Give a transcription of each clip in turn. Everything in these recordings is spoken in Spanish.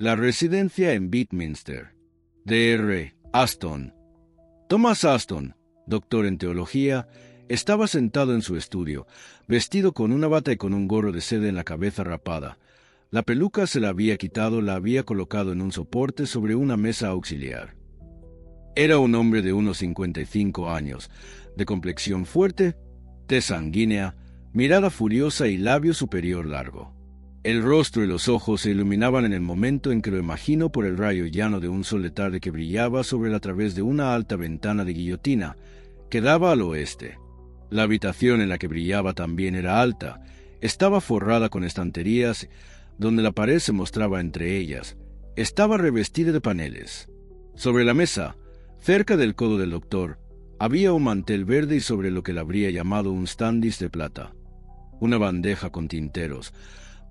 La residencia en Bedminster. Dr. Aston. Thomas Aston, doctor en teología, estaba sentado en su estudio, vestido con una bata y con un gorro de seda en la cabeza rapada. La peluca se la había quitado, la había colocado en un soporte sobre una mesa auxiliar. Era un hombre de unos 55 años, de complexión fuerte, tez sanguínea, mirada furiosa y labio superior largo. El rostro y los ojos se iluminaban en el momento en que lo imaginó por el rayo llano de un sol de tarde que brillaba sobre él a través de una alta ventana de guillotina que daba al oeste. La habitación en la que brillaba también era alta, estaba forrada con estanterías donde la pared se mostraba entre ellas, estaba revestida de paneles. Sobre la mesa, cerca del codo del doctor, había un mantel verde y sobre lo que le habría llamado un standis de plata, una bandeja con tinteros,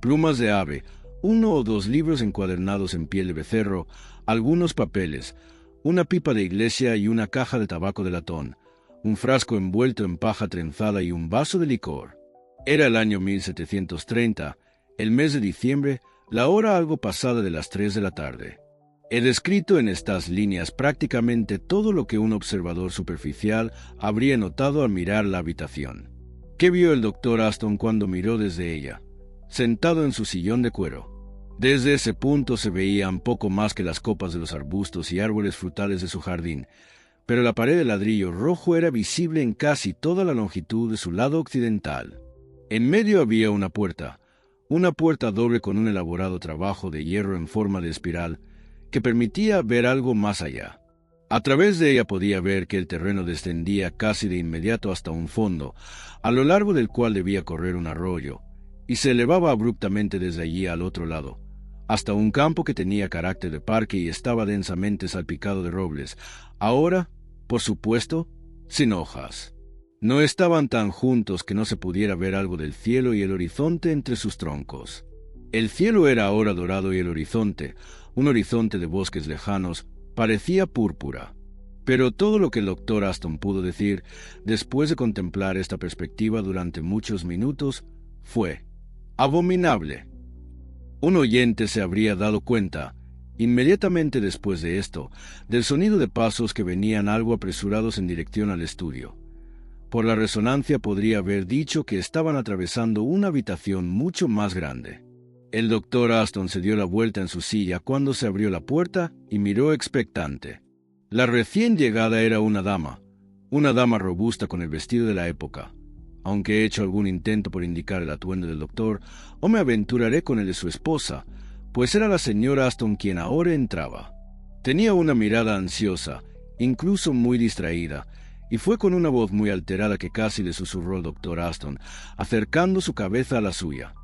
plumas de ave, 1 o 2 libros encuadernados en piel de becerro, algunos papeles, una pipa de iglesia y una caja de tabaco de latón, un frasco envuelto en paja trenzada y un vaso de licor. Era el año 1730, el mes de diciembre, la hora algo pasada de las 3 de la tarde. He descrito en estas líneas prácticamente todo lo que un observador superficial habría notado al mirar la habitación. ¿Qué vio el doctor Aston cuando miró desde ella? Sentado en su sillón de cuero. Desde ese punto se veían poco más que las copas de los arbustos y árboles frutales de su jardín, pero la pared de ladrillo rojo era visible en casi toda la longitud de su lado occidental. En medio había una puerta doble con un elaborado trabajo de hierro en forma de espiral, que permitía ver algo más allá. A través de ella podía ver que el terreno descendía casi de inmediato hasta un fondo, a lo largo del cual debía correr un arroyo, y se elevaba abruptamente desde allí al otro lado, hasta un campo que tenía carácter de parque y estaba densamente salpicado de robles, ahora, por supuesto, sin hojas. No estaban tan juntos que no se pudiera ver algo del cielo y el horizonte entre sus troncos. El cielo era ahora dorado y el horizonte, un horizonte de bosques lejanos, parecía púrpura. Pero todo lo que el doctor Aston pudo decir, después de contemplar esta perspectiva durante muchos minutos, fue: abominable. Un oyente se habría dado cuenta, inmediatamente después de esto, del sonido de pasos que venían algo apresurados en dirección al estudio. Por la resonancia podría haber dicho que estaban atravesando una habitación mucho más grande. El doctor Aston se dio la vuelta en su silla cuando se abrió la puerta y miró expectante. La recién llegada era una dama robusta con el vestido de la época. Aunque he hecho algún intento por indicar el atuendo del doctor, o me aventuraré con el de su esposa, pues era la señora Aston quien ahora entraba. Tenía una mirada ansiosa, incluso muy distraída, y fue con una voz muy alterada que casi le susurró el doctor Aston, acercando su cabeza a la suya: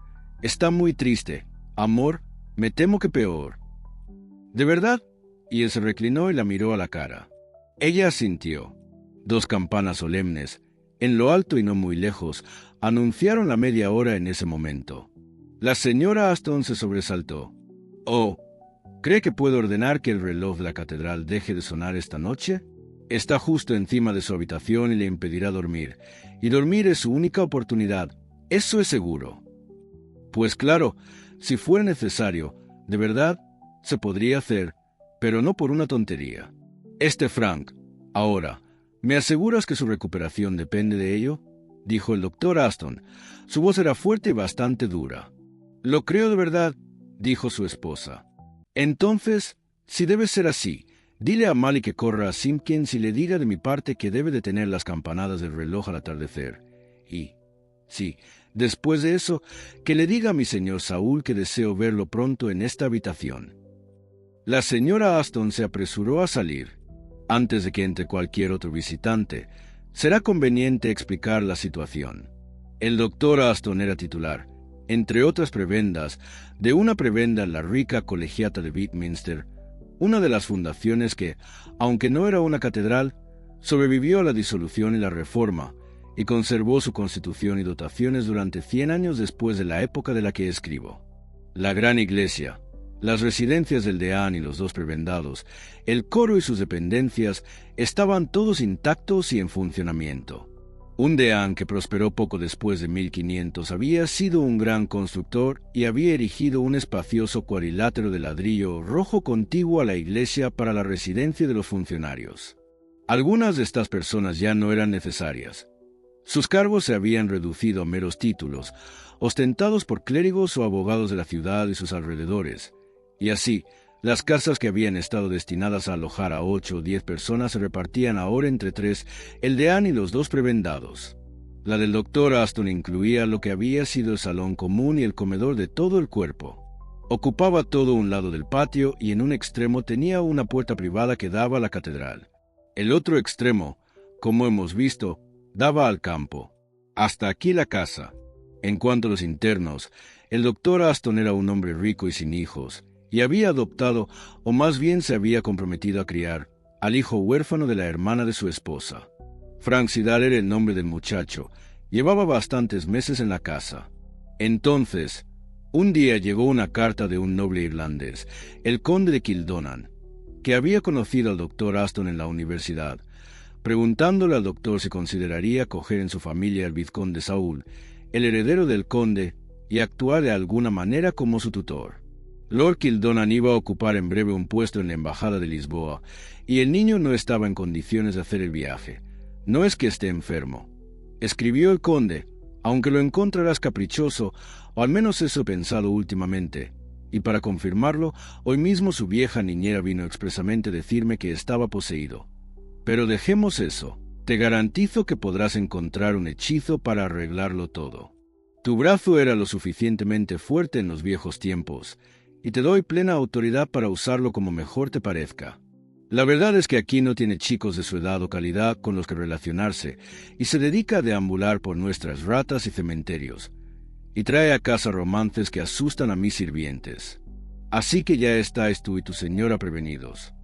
«Está muy triste. Amor, me temo que peor». «¿De verdad?», y él se reclinó y la miró a la cara. Ella asintió. 2 campanas solemnes, en lo alto y no muy lejos, anunciaron la media hora en ese momento. La señora Aston se sobresaltó. «Oh, ¿cree que puedo ordenar que el reloj de la catedral deje de sonar esta noche? Está justo encima de su habitación y le impedirá dormir, y dormir es su única oportunidad, eso es seguro». «Pues claro, si fuera necesario, de verdad, se podría hacer, pero no por una tontería. Frank, ahora, ¿me aseguras que su recuperación depende de ello?», dijo el doctor Aston. Su voz era fuerte y bastante dura. «Lo creo de verdad», dijo su esposa. «Entonces, si debe ser así, dile a Mally que corra a Simpkins y le diga de mi parte que debe detener las campanadas del reloj al atardecer. Y, sí, después de eso, que le diga a mi señor Saúl que deseo verlo pronto en esta habitación». La señora Aston se apresuró a salir. Antes de que entre cualquier otro visitante, será conveniente explicar la situación. El doctor Aston era titular, entre otras prebendas, de una prebenda en la rica colegiata de Bedminster, una de las fundaciones que, aunque no era una catedral, sobrevivió a la disolución y la reforma, y conservó su constitución y dotaciones durante 100 años después de la época de la que escribo. La gran iglesia, las residencias del deán y los 2 prebendados, el coro y sus dependencias estaban todos intactos y en funcionamiento. Un deán que prosperó poco después de 1500 había sido un gran constructor y había erigido un espacioso cuadrilátero de ladrillo rojo contiguo a la iglesia para la residencia de los funcionarios. Algunas de estas personas ya no eran necesarias. Sus cargos se habían reducido a meros títulos, ostentados por clérigos o abogados de la ciudad y sus alrededores, y así, las casas que habían estado destinadas a alojar a 8 o 10 personas se repartían ahora entre 3, el deán y los 2 prebendados. La del doctor Aston incluía lo que había sido el salón común y el comedor de todo el cuerpo. Ocupaba todo un lado del patio y en un extremo tenía una puerta privada que daba a la catedral. El otro extremo, como hemos visto, daba al campo. Hasta aquí la casa. En cuanto a los internos, el doctor Aston era un hombre rico y sin hijos, y había adoptado, o más bien se había comprometido a criar, al hijo huérfano de la hermana de su esposa. Frank Siddal era el nombre del muchacho. Llevaba bastantes meses en la casa. Entonces, un día llegó una carta de un noble irlandés, el conde de Kildonan, que había conocido al doctor Aston en la universidad, preguntándole al doctor si consideraría acoger en su familia al vizconde Saúl, el heredero del conde, y actuar de alguna manera como su tutor. Lord Kildonan iba a ocupar en breve un puesto en la embajada de Lisboa, y el niño no estaba en condiciones de hacer el viaje. No es que esté enfermo. Escribió el conde, aunque lo encontrarás caprichoso, o al menos eso he pensado últimamente, y para confirmarlo, hoy mismo su vieja niñera vino expresamente a decirme que estaba poseído. Pero dejemos eso. Te garantizo que podrás encontrar un hechizo para arreglarlo todo. Tu brazo era lo suficientemente fuerte en los viejos tiempos, y te doy plena autoridad para usarlo como mejor te parezca. La verdad es que aquí no tiene chicos de su edad o calidad con los que relacionarse, y se dedica a deambular por nuestras ratas y cementerios, y trae a casa romances que asustan a mis sirvientes. Así que ya estáis tú y tu señora prevenidos.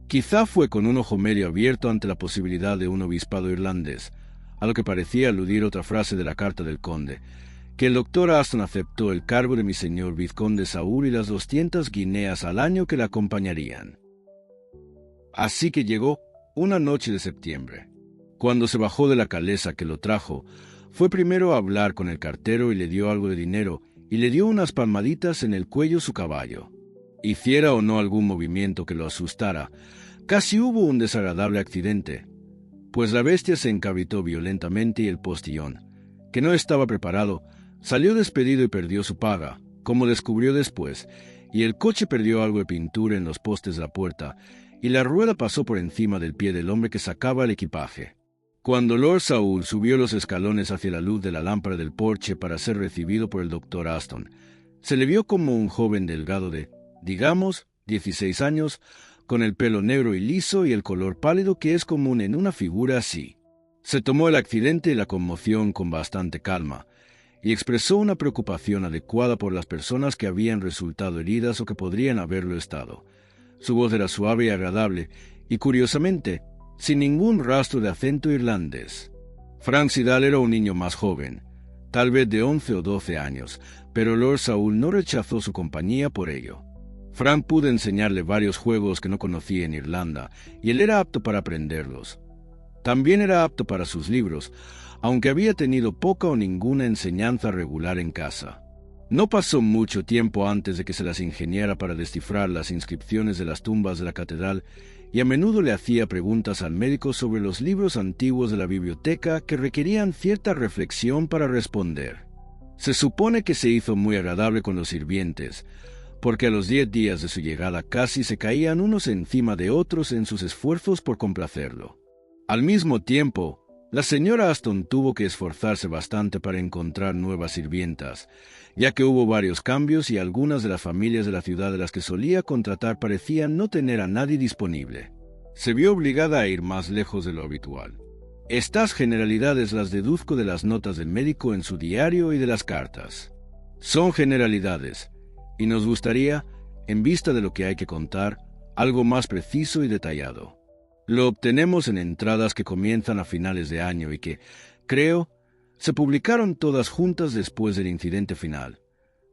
Quizá fue con un ojo medio abierto ante la posibilidad de un obispado irlandés, a lo que parecía aludir otra frase de la carta del conde, que el doctor Aston aceptó el cargo de mi señor vizconde Saúl y las 200 guineas al año que le acompañarían. Así que llegó una noche de septiembre. Cuando se bajó de la calesa que lo trajo, fue primero a hablar con el cartero y le dio algo de dinero y le dio unas palmaditas en el cuello su caballo. Hiciera o no algún movimiento que lo asustara, casi hubo un desagradable accidente, pues la bestia se encabritó violentamente y el postillón, que no estaba preparado, salió despedido y perdió su paga, como descubrió después, y el coche perdió algo de pintura en los postes de la puerta, y la rueda pasó por encima del pie del hombre que sacaba el equipaje. Cuando Lord Saúl subió los escalones hacia la luz de la lámpara del porche para ser recibido por el doctor Aston, se le vio como un joven delgado de, digamos, 16 años, con el pelo negro y liso y el color pálido que es común en una figura así. Se tomó el accidente y la conmoción con bastante calma, y expresó una preocupación adecuada por las personas que habían resultado heridas o que podrían haberlo estado. Su voz era suave y agradable, y curiosamente, sin ningún rastro de acento irlandés. Frank Siddal era un niño más joven, tal vez de 11 o 12 años, pero Lord Saúl no rechazó su compañía por ello. Frank pudo enseñarle varios juegos que no conocía en Irlanda, y él era apto para aprenderlos. También era apto para sus libros, aunque había tenido poca o ninguna enseñanza regular en casa. No pasó mucho tiempo antes de que se las ingeniara para descifrar las inscripciones de las tumbas de la catedral, y a menudo le hacía preguntas al médico sobre los libros antiguos de la biblioteca que requerían cierta reflexión para responder. Se supone que se hizo muy agradable con los sirvientes, porque a los 10 días de su llegada casi se caían unos encima de otros en sus esfuerzos por complacerlo. Al mismo tiempo, la señora Aston tuvo que esforzarse bastante para encontrar nuevas sirvientas, ya que hubo varios cambios y algunas de las familias de la ciudad de las que solía contratar parecían no tener a nadie disponible. Se vio obligada a ir más lejos de lo habitual. Estas generalidades las deduzco de las notas del médico en su diario y de las cartas. Son generalidades, y nos gustaría, en vista de lo que hay que contar, algo más preciso y detallado. Lo obtenemos en entradas que comienzan a finales de año y que, creo, se publicaron todas juntas después del incidente final,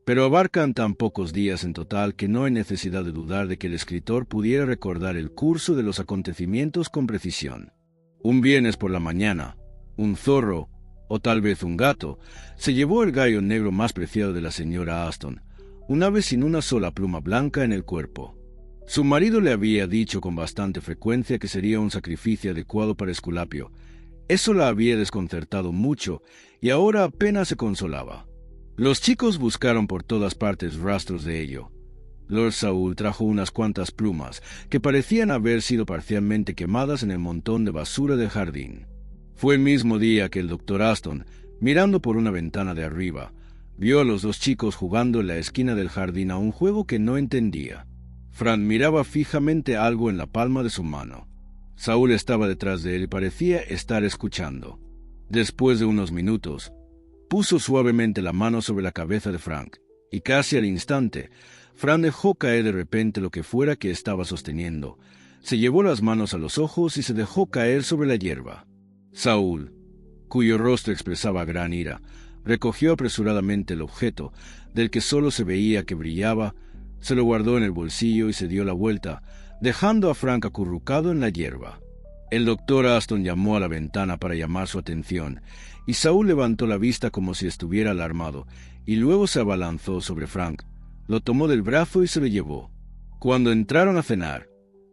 pero abarcan tan pocos días en total que no hay necesidad de dudar de que el escritor pudiera recordar el curso de los acontecimientos con precisión. Un viernes por la mañana, Un zorro, o tal vez un gato, se llevó el gallo negro más preciado de la señora Aston, un ave sin una sola pluma blanca en el cuerpo. Su marido le había dicho con bastante frecuencia que sería un sacrificio adecuado para Esculapio. Eso la había desconcertado mucho, y ahora apenas se consolaba. Los chicos buscaron por todas partes rastros de ello. Lord Saúl trajo unas cuantas plumas, que parecían haber sido parcialmente quemadas en el montón de basura del jardín. Fue el mismo día que el doctor Aston, mirando por una ventana de arriba, vio a los dos chicos jugando en la esquina del jardín a un juego que no entendía. Fran miraba fijamente algo en la palma de su mano. Saúl estaba detrás de él y parecía estar escuchando. Después de unos minutos, puso suavemente la mano sobre la cabeza de Frank, y casi al instante, Fran dejó caer de repente lo que fuera que estaba sosteniendo. Se llevó las manos a los ojos y se dejó caer sobre la hierba. Saúl, cuyo rostro expresaba gran ira, recogió apresuradamente el objeto, del que solo se veía que brillaba, se lo guardó en el bolsillo y se dio la vuelta, dejando a Frank acurrucado en la hierba. El doctor Aston llamó a la ventana para llamar su atención, y Saúl levantó la vista como si estuviera alarmado, y luego se abalanzó sobre Frank, lo tomó del brazo y se lo llevó. Cuando entraron a cenar,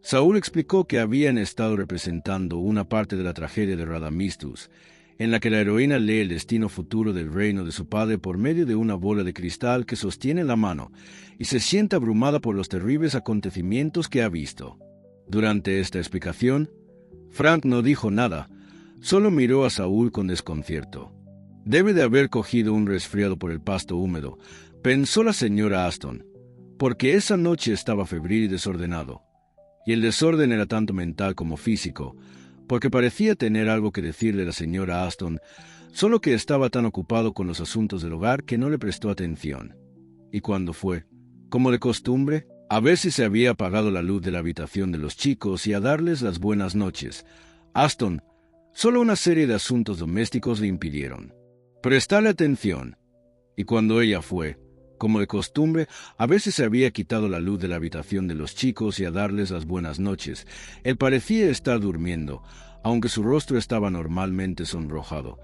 Saúl explicó que habían estado representando una parte de la tragedia de Radamistus, en la que la heroína lee el destino futuro del reino de su padre por medio de una bola de cristal que sostiene en la mano, y se siente abrumada por los terribles acontecimientos que ha visto. Durante esta explicación, Frank no dijo nada, solo miró a Saúl con desconcierto. Debe de haber cogido un resfriado por el pasto húmedo, pensó la señora Aston, porque esa noche estaba febril y desordenado, y el desorden era tanto mental como físico, porque parecía tener algo que decirle la señora Aston, solo que estaba tan ocupado con los asuntos del hogar que no le prestó atención. Y cuando fue, como de costumbre, a ver si se había apagado la luz de la habitación de los chicos y a darles las buenas noches, Aston, solo una serie de asuntos domésticos le impidieron prestarle atención, y cuando ella fue, como de costumbre, a ver si se había quitado la luz de la habitación de los chicos y a darles las buenas noches, él parecía estar durmiendo, aunque su rostro estaba normalmente sonrojado,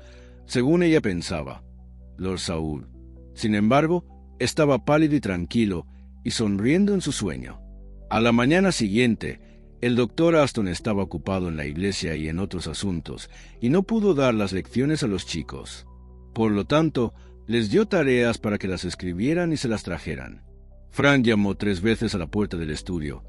según ella pensaba, Lord Saúl. Sin embargo, estaba pálido y tranquilo, y sonriendo en su sueño. A la mañana siguiente, el doctor Aston estaba ocupado en la iglesia y en otros asuntos, y no pudo dar las lecciones a los chicos. Por lo tanto, les dio tareas para que las escribieran y se las trajeran. Frank llamó 3 veces a la puerta del estudio,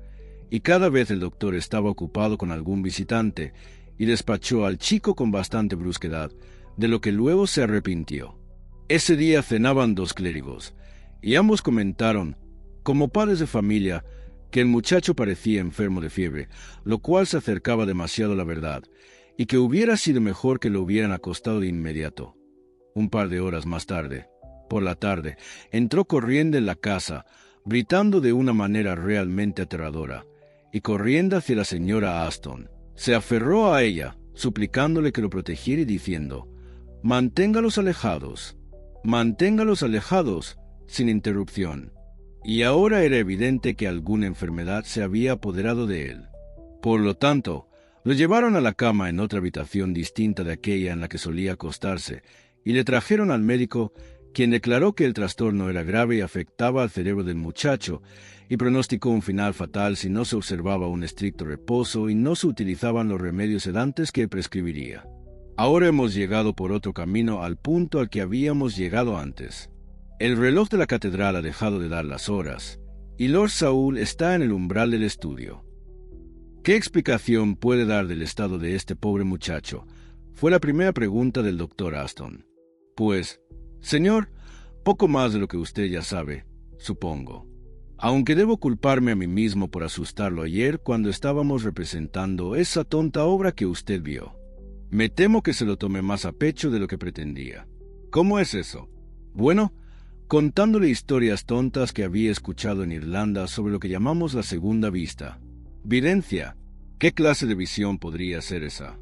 y cada vez el doctor estaba ocupado con algún visitante, y despachó al chico con bastante brusquedad, de lo que luego se arrepintió. Ese día cenaban 2 clérigos, y ambos comentaron, como padres de familia, que el muchacho parecía enfermo de fiebre, lo cual se acercaba demasiado a la verdad, y que hubiera sido mejor que lo hubieran acostado de inmediato. Un par de horas más tarde, por la tarde, entró corriendo en la casa, gritando de una manera realmente aterradora, y corriendo hacia la señora Aston. Se aferró a ella, suplicándole que lo protegiera y diciendo, «Manténgalos alejados, sin interrupción». Y ahora era evidente que alguna enfermedad se había apoderado de él. Por lo tanto, lo llevaron a la cama en otra habitación distinta de aquella en la que solía acostarse, y le trajeron al médico, quien declaró que el trastorno era grave y afectaba al cerebro del muchacho, y pronosticó un final fatal si no se observaba un estricto reposo y no se utilizaban los remedios sedantes que él prescribiría. Ahora hemos llegado por otro camino al punto al que habíamos llegado antes. El reloj de la catedral ha dejado de dar las horas, y Lord Saúl está en el umbral del estudio. ¿Qué explicación puede dar del estado de este pobre muchacho?, fue la primera pregunta del doctor Aston. Pues, señor, poco más de lo que usted ya sabe, supongo. Aunque debo culparme a mí mismo por asustarlo ayer cuando estábamos representando esa tonta obra que usted vio. Me temo que se lo tomé más a pecho de lo que pretendía. ¿Cómo es eso? Bueno, contándole historias tontas que había escuchado en Irlanda sobre lo que llamamos la segunda vista. Videncia. ¿Qué clase de visión podría ser esa?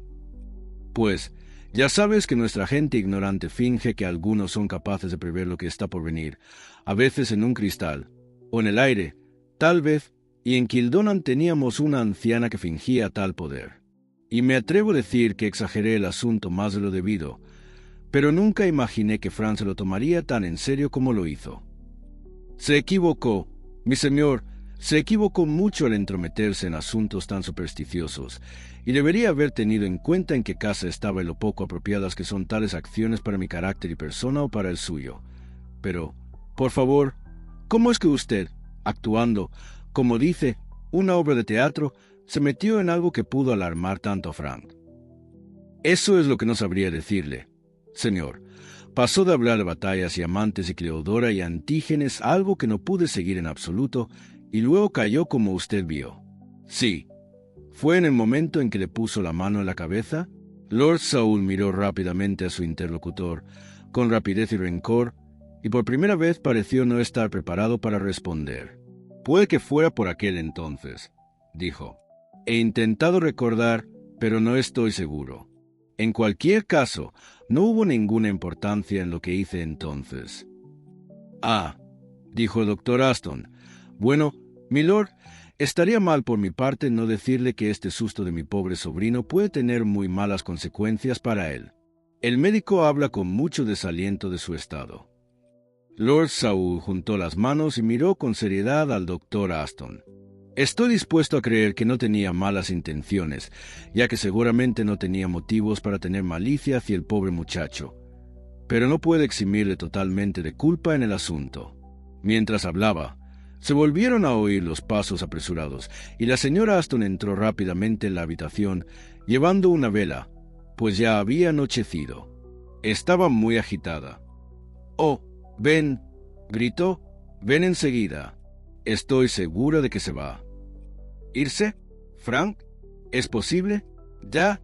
Pues, ya sabes que nuestra gente ignorante finge que algunos son capaces de prever lo que está por venir, a veces en un cristal, o en el aire, tal vez, y en Kildonan teníamos una anciana que fingía tal poder. y me atrevo a decir que exageré el asunto más de lo debido, pero nunca imaginé que Frank se lo tomaría tan en serio como lo hizo. Se equivocó, mi señor, se equivocó mucho al entrometerse en asuntos tan supersticiosos, y debería haber tenido en cuenta en qué casa estaba y lo poco apropiadas que son tales acciones para mi carácter y persona o para el suyo. Pero, por favor, ¿cómo es que usted, actuando, como dice, una obra de teatro, se metió en algo que pudo alarmar tanto a Frank? Eso es lo que no sabría decirle, señor. Pasó de hablar de batallas y amantes y Cleodora y Antígenes a algo que no pude seguir en absoluto, y luego cayó como usted vio. Sí. ¿Fue en el momento en que le puso la mano en la cabeza? Lord Saul miró rápidamente a su interlocutor, con rapidez y rencor, y por primera vez pareció no estar preparado para responder. Puede que fuera por aquel entonces, dijo. He intentado recordar, pero no estoy seguro. En cualquier caso, no hubo ninguna importancia en lo que hice entonces. Ah, dijo el doctor Aston. Bueno, milord, estaría mal por mi parte no decirle que este susto de mi pobre sobrino puede tener muy malas consecuencias para él. El médico habla con mucho desaliento de su estado. Lord Saul juntó las manos y miró con seriedad al doctor Aston. Estoy dispuesto a creer que no tenía malas intenciones, ya que seguramente no tenía motivos para tener malicia hacia el pobre muchacho, pero no puede eximirle totalmente de culpa en el asunto. Mientras hablaba, se volvieron a oír los pasos apresurados, y la señora Aston entró rápidamente en la habitación, llevando una vela, pues ya había anochecido. Estaba muy agitada. «Oh, ven», gritó, «ven enseguida. Estoy segura de que se va». «¿Irse? Frank? ¿Es posible? ¿Ya?»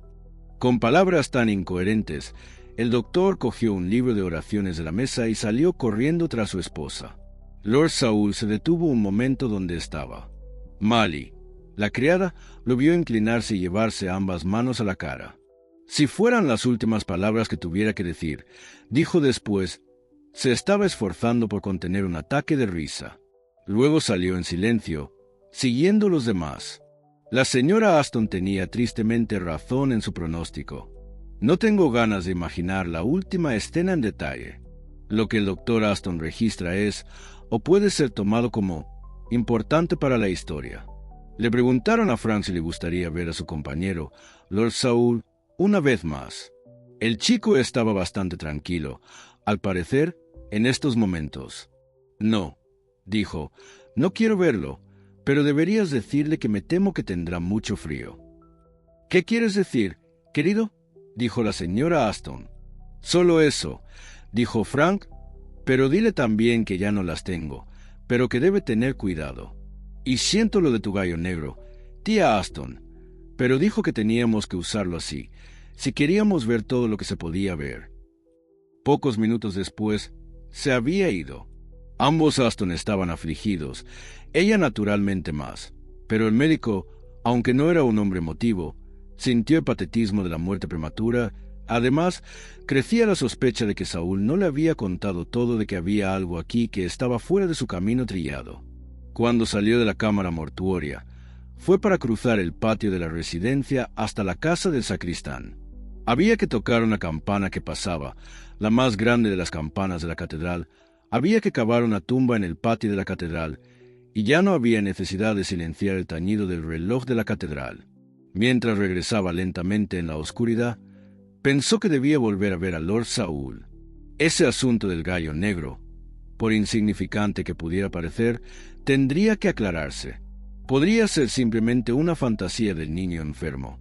Con palabras tan incoherentes, el doctor cogió un libro de oraciones de la mesa y salió corriendo tras su esposa. Lord Saul se detuvo un momento donde estaba. Mally, la criada, lo vio inclinarse y llevarse ambas manos a la cara. Si fueran las últimas palabras que tuviera que decir, dijo después, se estaba esforzando por contener un ataque de risa. Luego salió en silencio, siguiendo los demás. La señora Aston tenía tristemente razón en su pronóstico. No tengo ganas de imaginar la última escena en detalle. Lo que el doctor Aston registra es, o puede ser tomado como, importante para la historia. Le preguntaron a Frank si le gustaría ver a su compañero, Lord Saul, una vez más. El chico estaba bastante tranquilo, al parecer, en estos momentos. «No», dijo, «no quiero verlo, pero deberías decirle que me temo que tendrá mucho frío». «¿Qué quieres decir, querido?», dijo la señora Aston. «Solo eso», dijo Frank, «pero dile también que ya no las tengo, pero que debe tener cuidado. Y siento lo de tu gallo negro, tía Aston, pero dijo que teníamos que usarlo así, si queríamos ver todo lo que se podía ver». Pocos minutos después, se había ido. Ambos Aston estaban afligidos, ella naturalmente más, pero el médico, aunque no era un hombre emotivo, sintió el patetismo de la muerte prematura. Además, crecía la sospecha de que Saúl no le había contado todo, de que había algo aquí que estaba fuera de su camino trillado. Cuando salió de la cámara mortuoria, fue para cruzar el patio de la residencia hasta la casa del sacristán. Había que tocar una campana que pasaba, la más grande de las campanas de la catedral. Había que cavar una tumba en el patio de la catedral, y ya no había necesidad de silenciar el tañido del reloj de la catedral. Mientras regresaba lentamente en la oscuridad, pensó que debía volver a ver a Lord Saul. Ese asunto del gallo negro, por insignificante que pudiera parecer, tendría que aclararse. Podría ser simplemente una fantasía del niño enfermo.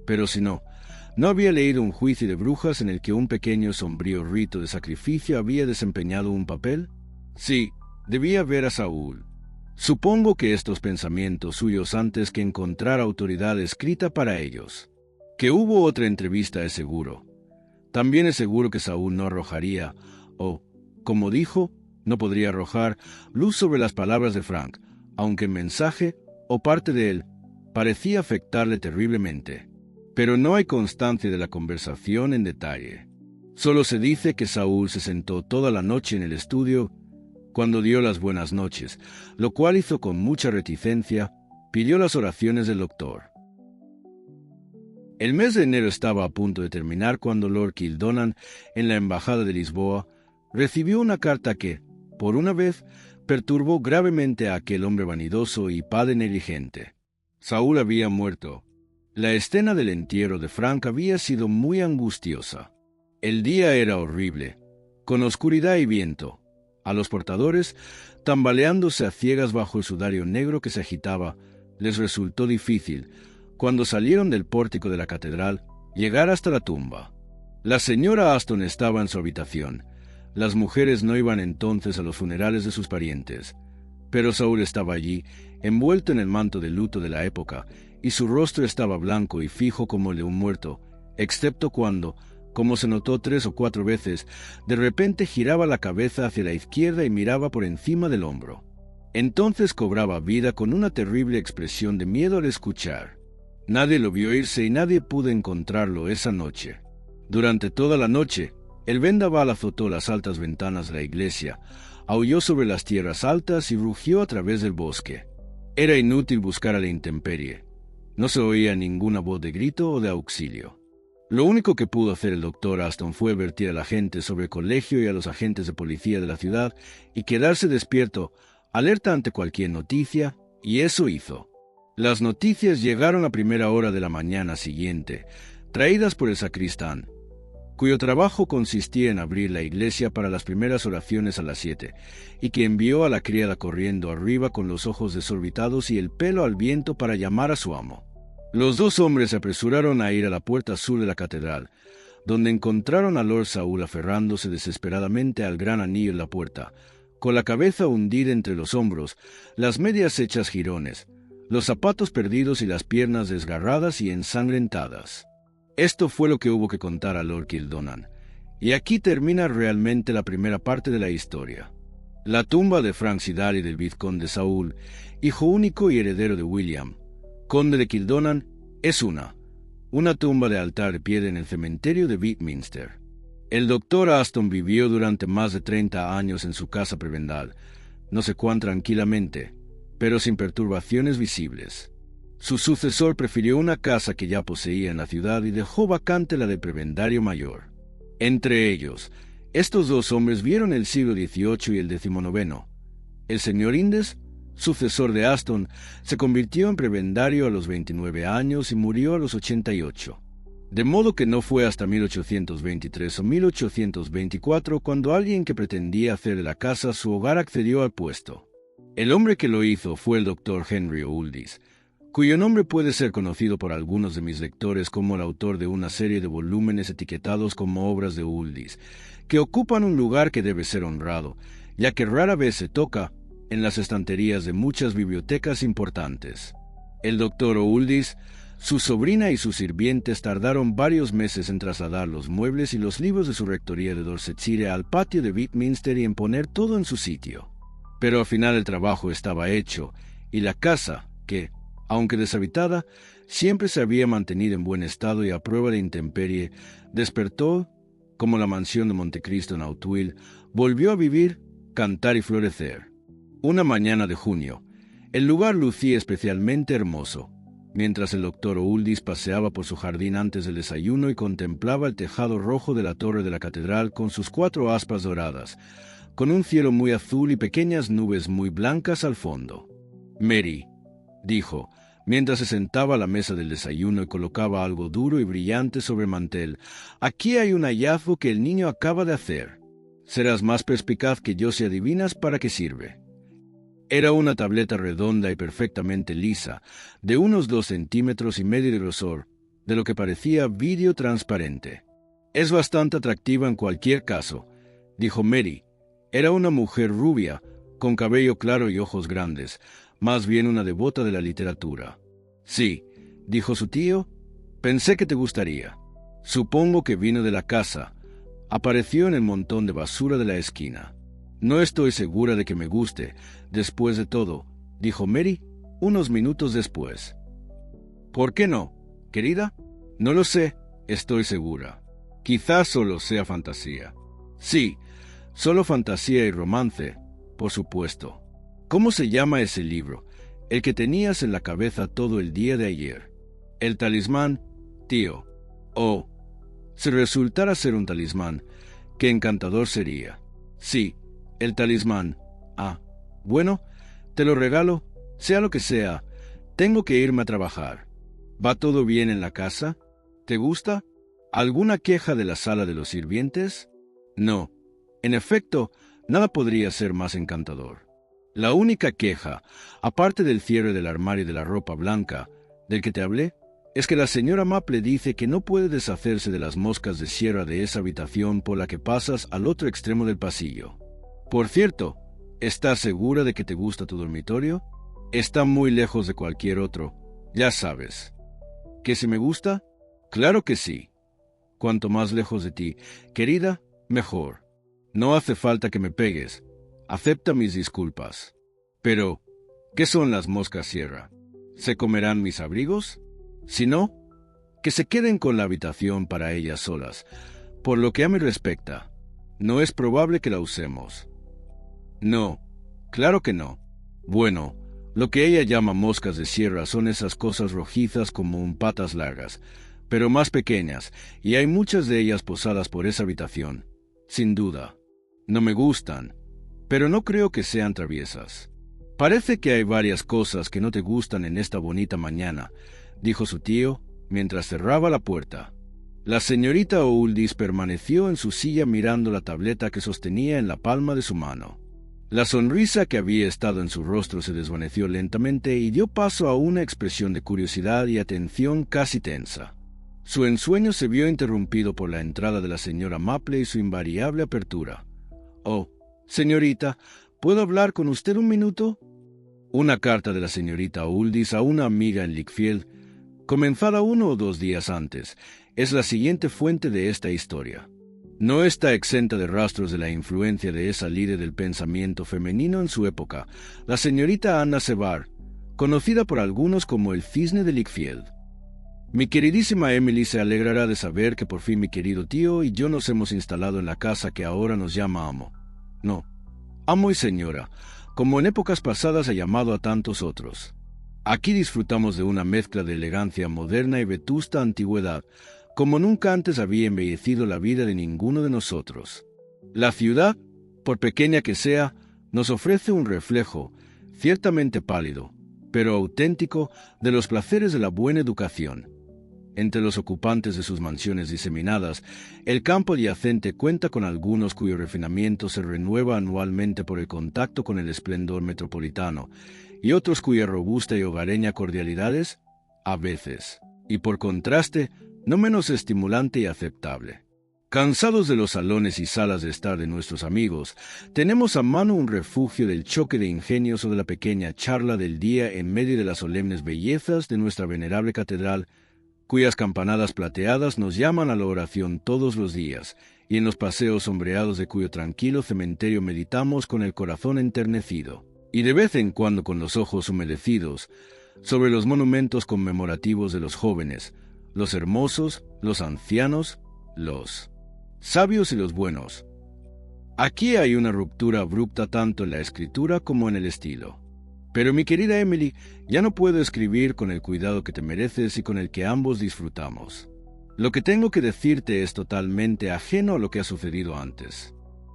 Pero si no, ¿no había leído un juicio de brujas en el que un pequeño sombrío rito de sacrificio había desempeñado un papel? Sí, debía ver a Saúl. Supongo que estos pensamientos suyos antes que encontrar autoridad escrita para ellos. Que hubo otra entrevista es seguro. También es seguro que Saúl no arrojaría, o, como dijo, no podría arrojar, luz sobre las palabras de Frank, aunque el mensaje, o parte de él, parecía afectarle terriblemente. Pero no hay constancia de la conversación en detalle. Solo se dice que Saúl se sentó toda la noche en el estudio. Cuando dio las buenas noches, lo cual hizo con mucha reticencia, pidió las oraciones del doctor. El mes de enero estaba a punto de terminar cuando Lord Kildonan, en la embajada de Lisboa, recibió una carta que, por una vez, perturbó gravemente a aquel hombre vanidoso y padre negligente. Saúl había muerto. La escena del entierro de Frank había sido muy angustiosa. El día era horrible, con oscuridad y viento. A los portadores, tambaleándose a ciegas bajo el sudario negro que se agitaba, les resultó difícil, cuando salieron del pórtico de la catedral, llegar hasta la tumba. La señora Aston estaba en su habitación. Las mujeres no iban entonces a los funerales de sus parientes. Pero Saúl estaba allí, envuelto en el manto de luto de la época, y su rostro estaba blanco y fijo como el de un muerto, excepto cuando, como se notó 3 o 4 veces, de repente giraba la cabeza hacia la izquierda y miraba por encima del hombro. Entonces cobraba vida con una terrible expresión de miedo al escuchar. Nadie lo vio irse y nadie pudo encontrarlo esa noche. Durante toda la noche, el vendaval azotó las altas ventanas de la iglesia, aulló sobre las tierras altas y rugió a través del bosque. Era inútil buscar a la intemperie. No se oía ninguna voz de grito o de auxilio. Lo único que pudo hacer el doctor Aston fue advertir a la gente sobre el colegio y a los agentes de policía de la ciudad y quedarse despierto, alerta ante cualquier noticia, y eso hizo. Las noticias llegaron a primera hora de la mañana siguiente, traídas por el sacristán, cuyo trabajo consistía en abrir la iglesia para las primeras oraciones a las 7, y que envió a la criada corriendo arriba con los ojos desorbitados y el pelo al viento para llamar a su amo. Los 2 hombres se apresuraron a ir a la puerta sur de la catedral, donde encontraron a Lord Saúl aferrándose desesperadamente al gran anillo en la puerta, con la cabeza hundida entre los hombros, las medias hechas jirones, los zapatos perdidos y las piernas desgarradas y ensangrentadas. Esto fue lo que hubo que contar a Lord Kildonan, y aquí termina realmente la primera parte de la historia. La tumba de Frank Sidal y del vizconde Saúl, hijo único y heredero de William, conde de Kildonan, es una tumba de altar de piedra en el cementerio de Westminster. El doctor Aston vivió durante más de 30 años en su casa prebendal, no sé cuán tranquilamente, pero sin perturbaciones visibles. Su sucesor prefirió una casa que ya poseía en la ciudad y dejó vacante la del prebendario mayor. Entre ellos, estos 2 hombres vieron el siglo XVIII y el XIX. El señor Indes, sucesor de Aston, se convirtió en prebendario a los 29 años y murió a los 88. De modo que no fue hasta 1823 o 1824 cuando alguien que pretendía hacer de la casa su hogar accedió al puesto. El hombre que lo hizo fue el doctor Henry Oldys, cuyo nombre puede ser conocido por algunos de mis lectores como el autor de una serie de volúmenes etiquetados como obras de Oldys, que ocupan un lugar que debe ser honrado, ya que rara vez se toca en las estanterías de muchas bibliotecas importantes. El doctor Oldys, su sobrina y sus sirvientes tardaron varios meses en trasladar los muebles y los libros de su rectoría de Dorsetshire al patio de Westminster y en poner todo en su sitio. Pero al final el trabajo estaba hecho, y la casa, que, aunque deshabitada, siempre se había mantenido en buen estado y a prueba de intemperie, despertó, como la mansión de Montecristo en Auteuil, volvió a vivir, cantar y florecer. Una mañana de junio, el lugar lucía especialmente hermoso, mientras el doctor Oldys paseaba por su jardín antes del desayuno y contemplaba el tejado rojo de la torre de la catedral con sus 4 aspas doradas, con un cielo muy azul y pequeñas nubes muy blancas al fondo. «Mary», dijo, mientras se sentaba a la mesa del desayuno y colocaba algo duro y brillante sobre el mantel, «aquí hay un hallazgo que el niño acaba de hacer. Serás más perspicaz que yo si adivinas para qué sirve». Era una tableta redonda y perfectamente lisa, de unos 2,5 centímetros de grosor, de lo que parecía vidrio transparente. «Es bastante atractiva en cualquier caso», dijo Mary. Era una mujer rubia, con cabello claro y ojos grandes, más bien una devota de la literatura. «Sí», dijo su tío, «pensé que te gustaría. Supongo que vino de la casa. Apareció en el montón de basura de la esquina. No estoy segura de que me guste, después de todo», dijo Mary, unos minutos después. «¿Por qué no, querida?» «No lo sé, estoy segura. Quizás solo sea fantasía». «Sí, solo fantasía y romance, por supuesto. ¿Cómo se llama ese libro? El que tenías en la cabeza todo el día de ayer». «El talismán», Tío, oh, si resultara ser un talismán, qué encantador sería. Sí, el talismán. Ah, bueno, te lo regalo, sea lo que sea. Tengo que irme a trabajar. ¿Va todo bien en la casa? ¿Te gusta? ¿Alguna queja de la sala de los sirvientes? No. En efecto, nada podría ser más encantador. La única queja, aparte del cierre del armario de la ropa blanca, del que te hablé, es que la señora Maple dice que no puede deshacerse de las moscas de sierra de esa habitación por la que pasas al otro extremo del pasillo. Por cierto, ¿estás segura de que te gusta tu dormitorio? Está muy lejos de cualquier otro, ya sabes. ¿Que si me gusta? Claro que sí. Cuanto más lejos de ti, querida, mejor. No hace falta que me pegues. Acepta mis disculpas. Pero, ¿qué son las moscas sierra? ¿Se comerán mis abrigos? Si no, que se queden con la habitación para ellas solas. Por lo que a mí respecta, no es probable que la usemos. No, claro que no. Bueno, lo que ella llama moscas de sierra son esas cosas rojizas como un patas largas, pero más pequeñas, y hay muchas de ellas posadas por esa habitación. Sin duda. No me gustan, pero no creo que sean traviesas. Parece que hay varias cosas que no te gustan en esta bonita mañana, dijo su tío, mientras cerraba la puerta. La señorita Ouldis permaneció en su silla mirando la tableta que sostenía en la palma de su mano. La sonrisa que había estado en su rostro se desvaneció lentamente y dio paso a una expresión de curiosidad y atención casi tensa. Su ensueño se vio interrumpido por la entrada de la señora Maple y su invariable apertura. «Oh, señorita, ¿puedo hablar con usted un minuto?» Una carta de la señorita Ouldis a una amiga en Lichfield, comenzada 1 o 2 días antes, es la siguiente fuente de esta historia. No está exenta de rastros de la influencia de esa líder del pensamiento femenino en su época, la señorita Anna Sevar, conocida por algunos como el Cisne de Lichfield. Mi queridísima Emily se alegrará de saber que por fin mi querido tío y yo nos hemos instalado en la casa que ahora nos llama amo. No, amo y señora, como en épocas pasadas ha llamado a tantos otros. Aquí disfrutamos de una mezcla de elegancia moderna y vetusta antigüedad, como nunca antes había embellecido la vida de ninguno de nosotros. La ciudad, por pequeña que sea, nos ofrece un reflejo, ciertamente pálido, pero auténtico, de los placeres de la buena educación. Entre los ocupantes de sus mansiones diseminadas, el campo adyacente cuenta con algunos cuyo refinamiento se renueva anualmente por el contacto con el esplendor metropolitano, y otros cuya robusta y hogareña cordialidad es, a veces, y por contraste, no menos estimulante y aceptable. Cansados de los salones y salas de estar de nuestros amigos, tenemos a mano un refugio del choque de ingenios o de la pequeña charla del día en medio de las solemnes bellezas de nuestra venerable catedral, cuyas campanadas plateadas nos llaman a la oración todos los días, y en los paseos sombreados de cuyo tranquilo cementerio meditamos con el corazón enternecido, y de vez en cuando con los ojos humedecidos, sobre los monumentos conmemorativos de los jóvenes, los hermosos, los ancianos, los sabios y los buenos. Aquí hay una ruptura abrupta tanto en la escritura como en el estilo. Pero mi querida Emily, ya no puedo escribir con el cuidado que te mereces y con el que ambos disfrutamos. Lo que tengo que decirte es totalmente ajeno a lo que ha sucedido antes.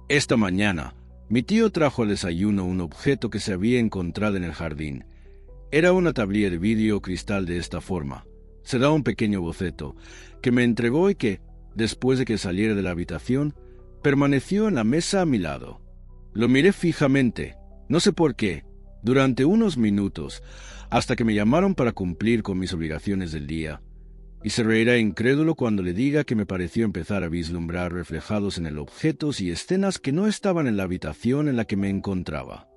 Esta mañana, mi tío trajo al desayuno un objeto que se había encontrado en el jardín. Era una tablilla de vidrio o cristal de esta forma. Se da un pequeño boceto, que me entregó y que, después de que saliera de la habitación, permaneció en la mesa a mi lado. Lo miré fijamente, no sé por qué, durante unos minutos, hasta que me llamaron para cumplir con mis obligaciones del día, y se reirá incrédulo cuando le diga que me pareció empezar a vislumbrar reflejados en el objetos y escenas que no estaban en la habitación en la que me encontraba.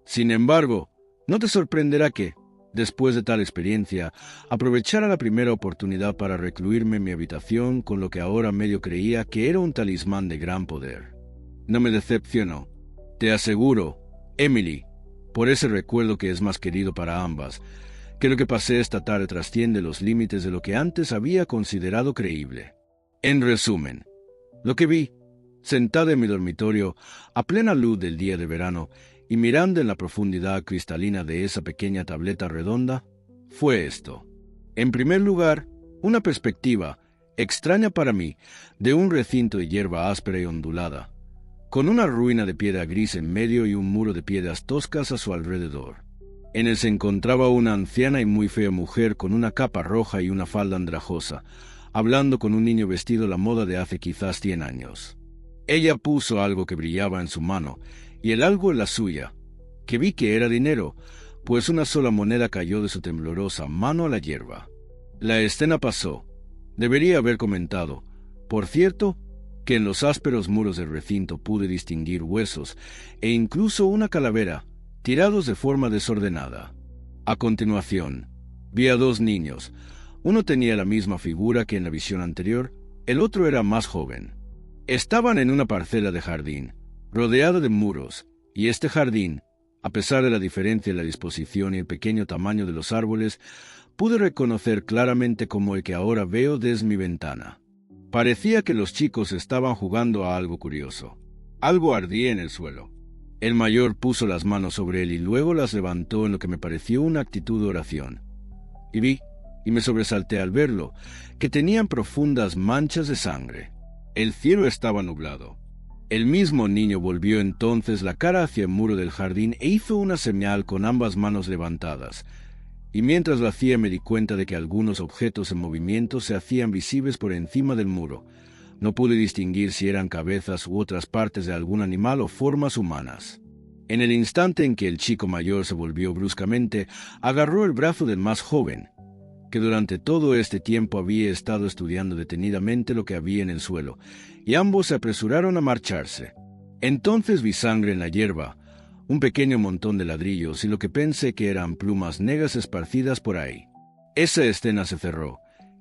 Sin embargo, no te sorprenderá que, después de tal experiencia, aprovechara la primera oportunidad para recluirme en mi habitación con lo que ahora medio creía que era un talismán de gran poder. No me decepcionó. Te aseguro, Emily, por ese recuerdo que es más querido para ambas, que lo que pasé esta tarde trasciende los límites de lo que antes había considerado creíble. En resumen, lo que vi, sentada en mi dormitorio, a plena luz del día de verano, y mirando en la profundidad cristalina de esa pequeña tableta redonda, fue esto. En primer lugar, Una perspectiva, extraña para mí, de un recinto de hierba áspera y ondulada, con una ruina de piedra gris en medio y un muro de piedras toscas a su alrededor. En él se encontraba una anciana y muy fea mujer con una capa roja y una falda andrajosa, hablando con un niño vestido a la moda de hace quizás 100 años. Ella puso algo que brillaba en su mano, y el algo en la suya, que vi que era dinero, pues una sola moneda cayó de su temblorosa mano a la hierba. La escena pasó. Debería haber comentado, por cierto, que en los ásperos muros del recinto pude distinguir huesos e incluso una calavera, tirados de forma desordenada. A continuación, vi a 2 niños. Uno tenía la misma figura que en la visión anterior, el otro era más joven. Estaban en una parcela de jardín, rodeada de muros, y este jardín, a pesar de la diferencia en la disposición y el pequeño tamaño de los árboles, pude reconocer claramente como el que ahora veo desde mi ventana. Parecía que los chicos estaban jugando a algo curioso. Algo ardía en el suelo. El mayor puso las manos sobre él y luego las levantó en lo que me pareció una actitud de oración. Y vi, y me sobresalté al verlo, que tenían profundas manchas de sangre. El cielo estaba nublado. El mismo niño volvió entonces la cara hacia el muro del jardín e hizo una señal con ambas manos levantadas, y mientras lo hacía me di cuenta de que algunos objetos en movimiento se hacían visibles por encima del muro. No pude distinguir si eran cabezas u otras partes de algún animal o formas humanas. En el instante en que el chico mayor se volvió bruscamente, agarró el brazo del más joven, que durante todo este tiempo había estado estudiando detenidamente lo que había en el suelo, y ambos se apresuraron a marcharse. Entonces vi sangre en la hierba, un pequeño montón de ladrillos y lo que pensé que eran plumas negras esparcidas por ahí. Esa escena se cerró,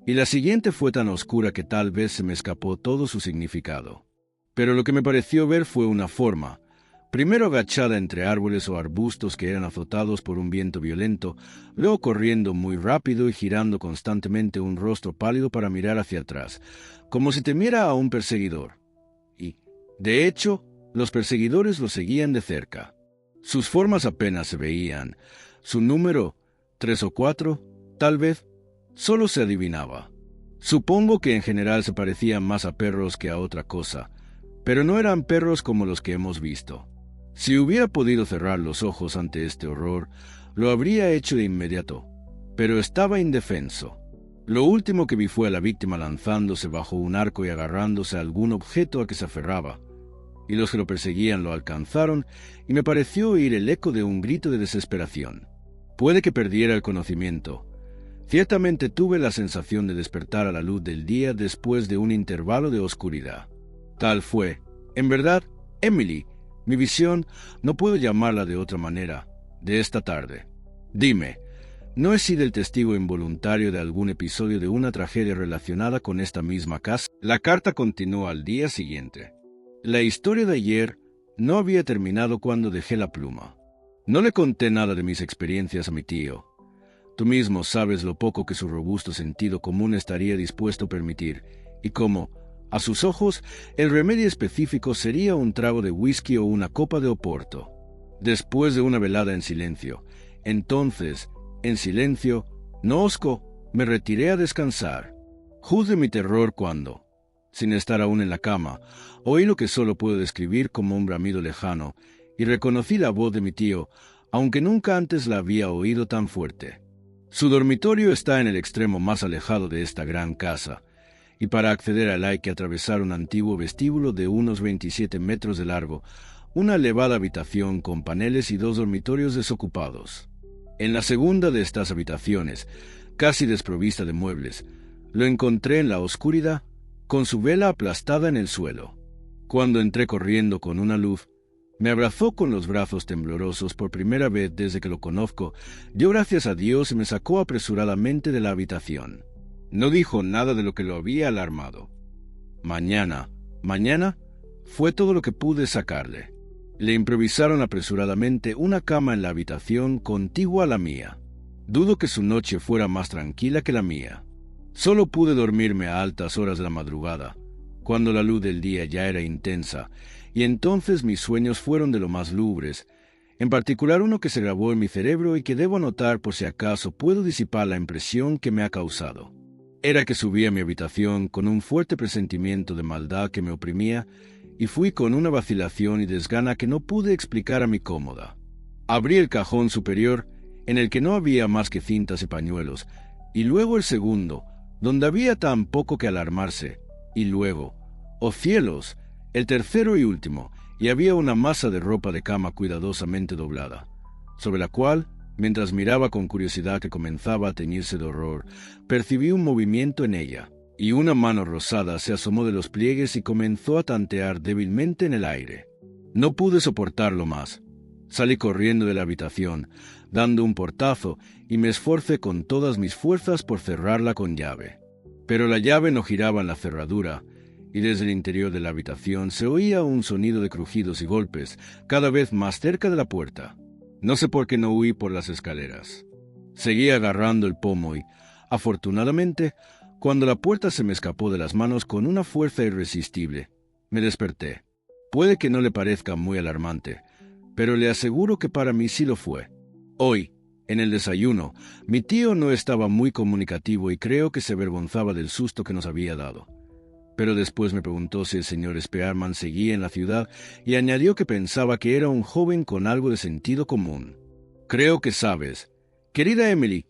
y la siguiente fue tan oscura que tal vez se me escapó todo su significado. Pero lo que me pareció ver fue una forma, primero agachada entre árboles o arbustos que eran azotados por un viento violento, luego corriendo muy rápido y girando constantemente un rostro pálido para mirar hacia atrás, como si temiera a un perseguidor. Y, de hecho, los perseguidores lo seguían de cerca. Sus formas apenas se veían. Su número, 3 o 4, tal vez, solo se adivinaba. Supongo que en general se parecían más a perros que a otra cosa, pero no eran perros como los que hemos visto. Si hubiera podido cerrar los ojos ante este horror, lo habría hecho de inmediato, pero estaba indefenso. Lo último que vi fue a la víctima lanzándose bajo un arco y agarrándose a algún objeto a que se aferraba, y los que lo perseguían lo alcanzaron, y me pareció oír el eco de un grito de desesperación. Puede que perdiera el conocimiento. Ciertamente tuve la sensación de despertar a la luz del día después de un intervalo de oscuridad. Tal fue, en verdad, Emily, mi visión, no puedo llamarla de otra manera, de esta tarde. Dime, ¿no he sido el testigo involuntario de algún episodio de una tragedia relacionada con esta misma casa? La carta continuó al día siguiente. La historia de ayer no había terminado cuando dejé la pluma. No le conté nada de mis experiencias a mi tío. Tú mismo sabes lo poco que su robusto sentido común estaría dispuesto a permitir, y cómo, a sus ojos, el remedio específico sería un trago de whisky o una copa de oporto. Después de una velada en silencio, entonces, en silencio, nosco, me retiré a descansar. Juzgue mi terror cuando, sin estar aún en la cama, oí lo que solo puedo describir como un bramido lejano, y reconocí la voz de mi tío, aunque nunca antes la había oído tan fuerte. Su dormitorio está en el extremo más alejado de esta gran casa, y para acceder a él hay que atravesar un antiguo vestíbulo de unos 27 metros de largo, una elevada habitación con paneles y 2 dormitorios desocupados. En la segunda de estas habitaciones, casi desprovista de muebles, lo encontré en la oscuridad, con su vela aplastada en el suelo. Cuando entré corriendo con una luz, me abrazó con los brazos temblorosos por primera vez desde que lo conozco, dio gracias a Dios y me sacó apresuradamente de la habitación. No dijo nada de lo que lo había alarmado. Mañana, fue todo lo que pude sacarle. Le improvisaron apresuradamente una cama en la habitación contigua a la mía. Dudo que su noche fuera más tranquila que la mía. Solo pude dormirme a altas horas de la madrugada, cuando la luz del día ya era intensa, y entonces mis sueños fueron de lo más lúgubres, en particular uno que se grabó en mi cerebro y que debo anotar por si acaso puedo disipar la impresión que me ha causado. Era que subí a mi habitación con un fuerte presentimiento de maldad que me oprimía y fui con una vacilación y desgana que no pude explicar a mi cómoda. Abrí el cajón superior, en el que no había más que cintas y pañuelos, y luego el segundo, donde había tan poco que alarmarse, y luego, ¡oh cielos!, el tercero y último, y había una masa de ropa de cama cuidadosamente doblada, sobre la cual, mientras miraba con curiosidad que comenzaba a teñirse de horror, percibí un movimiento en ella, y una mano rosada se asomó de los pliegues y comenzó a tantear débilmente en el aire. No pude soportarlo más. Salí corriendo de la habitación, dando un portazo, y me esforcé con todas mis fuerzas por cerrarla con llave. Pero la llave no giraba en la cerradura, y desde el interior de la habitación se oía un sonido de crujidos y golpes, cada vez más cerca de la puerta. No sé por qué no huí por las escaleras. Seguí agarrando el pomo y, afortunadamente, cuando la puerta se me escapó de las manos con una fuerza irresistible, me desperté. Puede que no le parezca muy alarmante, pero le aseguro que para mí sí lo fue. Hoy, en el desayuno, mi tío no estaba muy comunicativo y creo que se avergonzaba del susto que nos había dado. Pero después me preguntó si el señor Spearman seguía en la ciudad y añadió que pensaba que era un joven con algo de sentido común. Creo que sabes, querida Emily,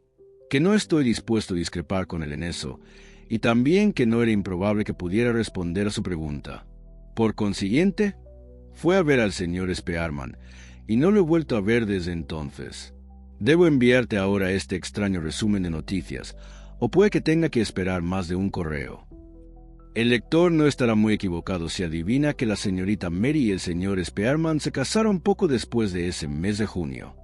que no estoy dispuesto a discrepar con él en eso, y también que no era improbable que pudiera responder a su pregunta. Por consiguiente, fue a ver al señor Spearman, y no lo he vuelto a ver desde entonces. Debo enviarte ahora este extraño resumen de noticias, o puede que tenga que esperar más de un correo. El lector no estará muy equivocado si adivina que la señorita Mary y el señor Spearman se casaron poco después de ese mes de junio.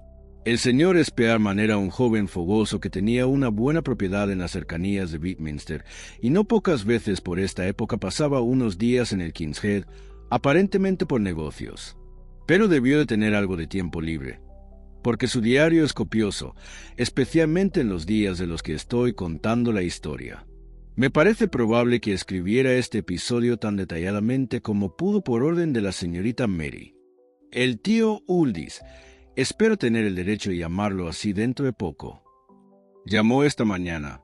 El señor Spearman era un joven fogoso que tenía una buena propiedad en las cercanías de Beaminster, y no pocas veces por esta época pasaba unos días en el King's Head, aparentemente por negocios. Pero debió de tener algo de tiempo libre, porque su diario es copioso, especialmente en los días de los que estoy contando la historia. Me parece probable que escribiera este episodio tan detalladamente como pudo por orden de la señorita Mary. El tío Uldis, espero tener el derecho de llamarlo así dentro de poco, llamó esta mañana.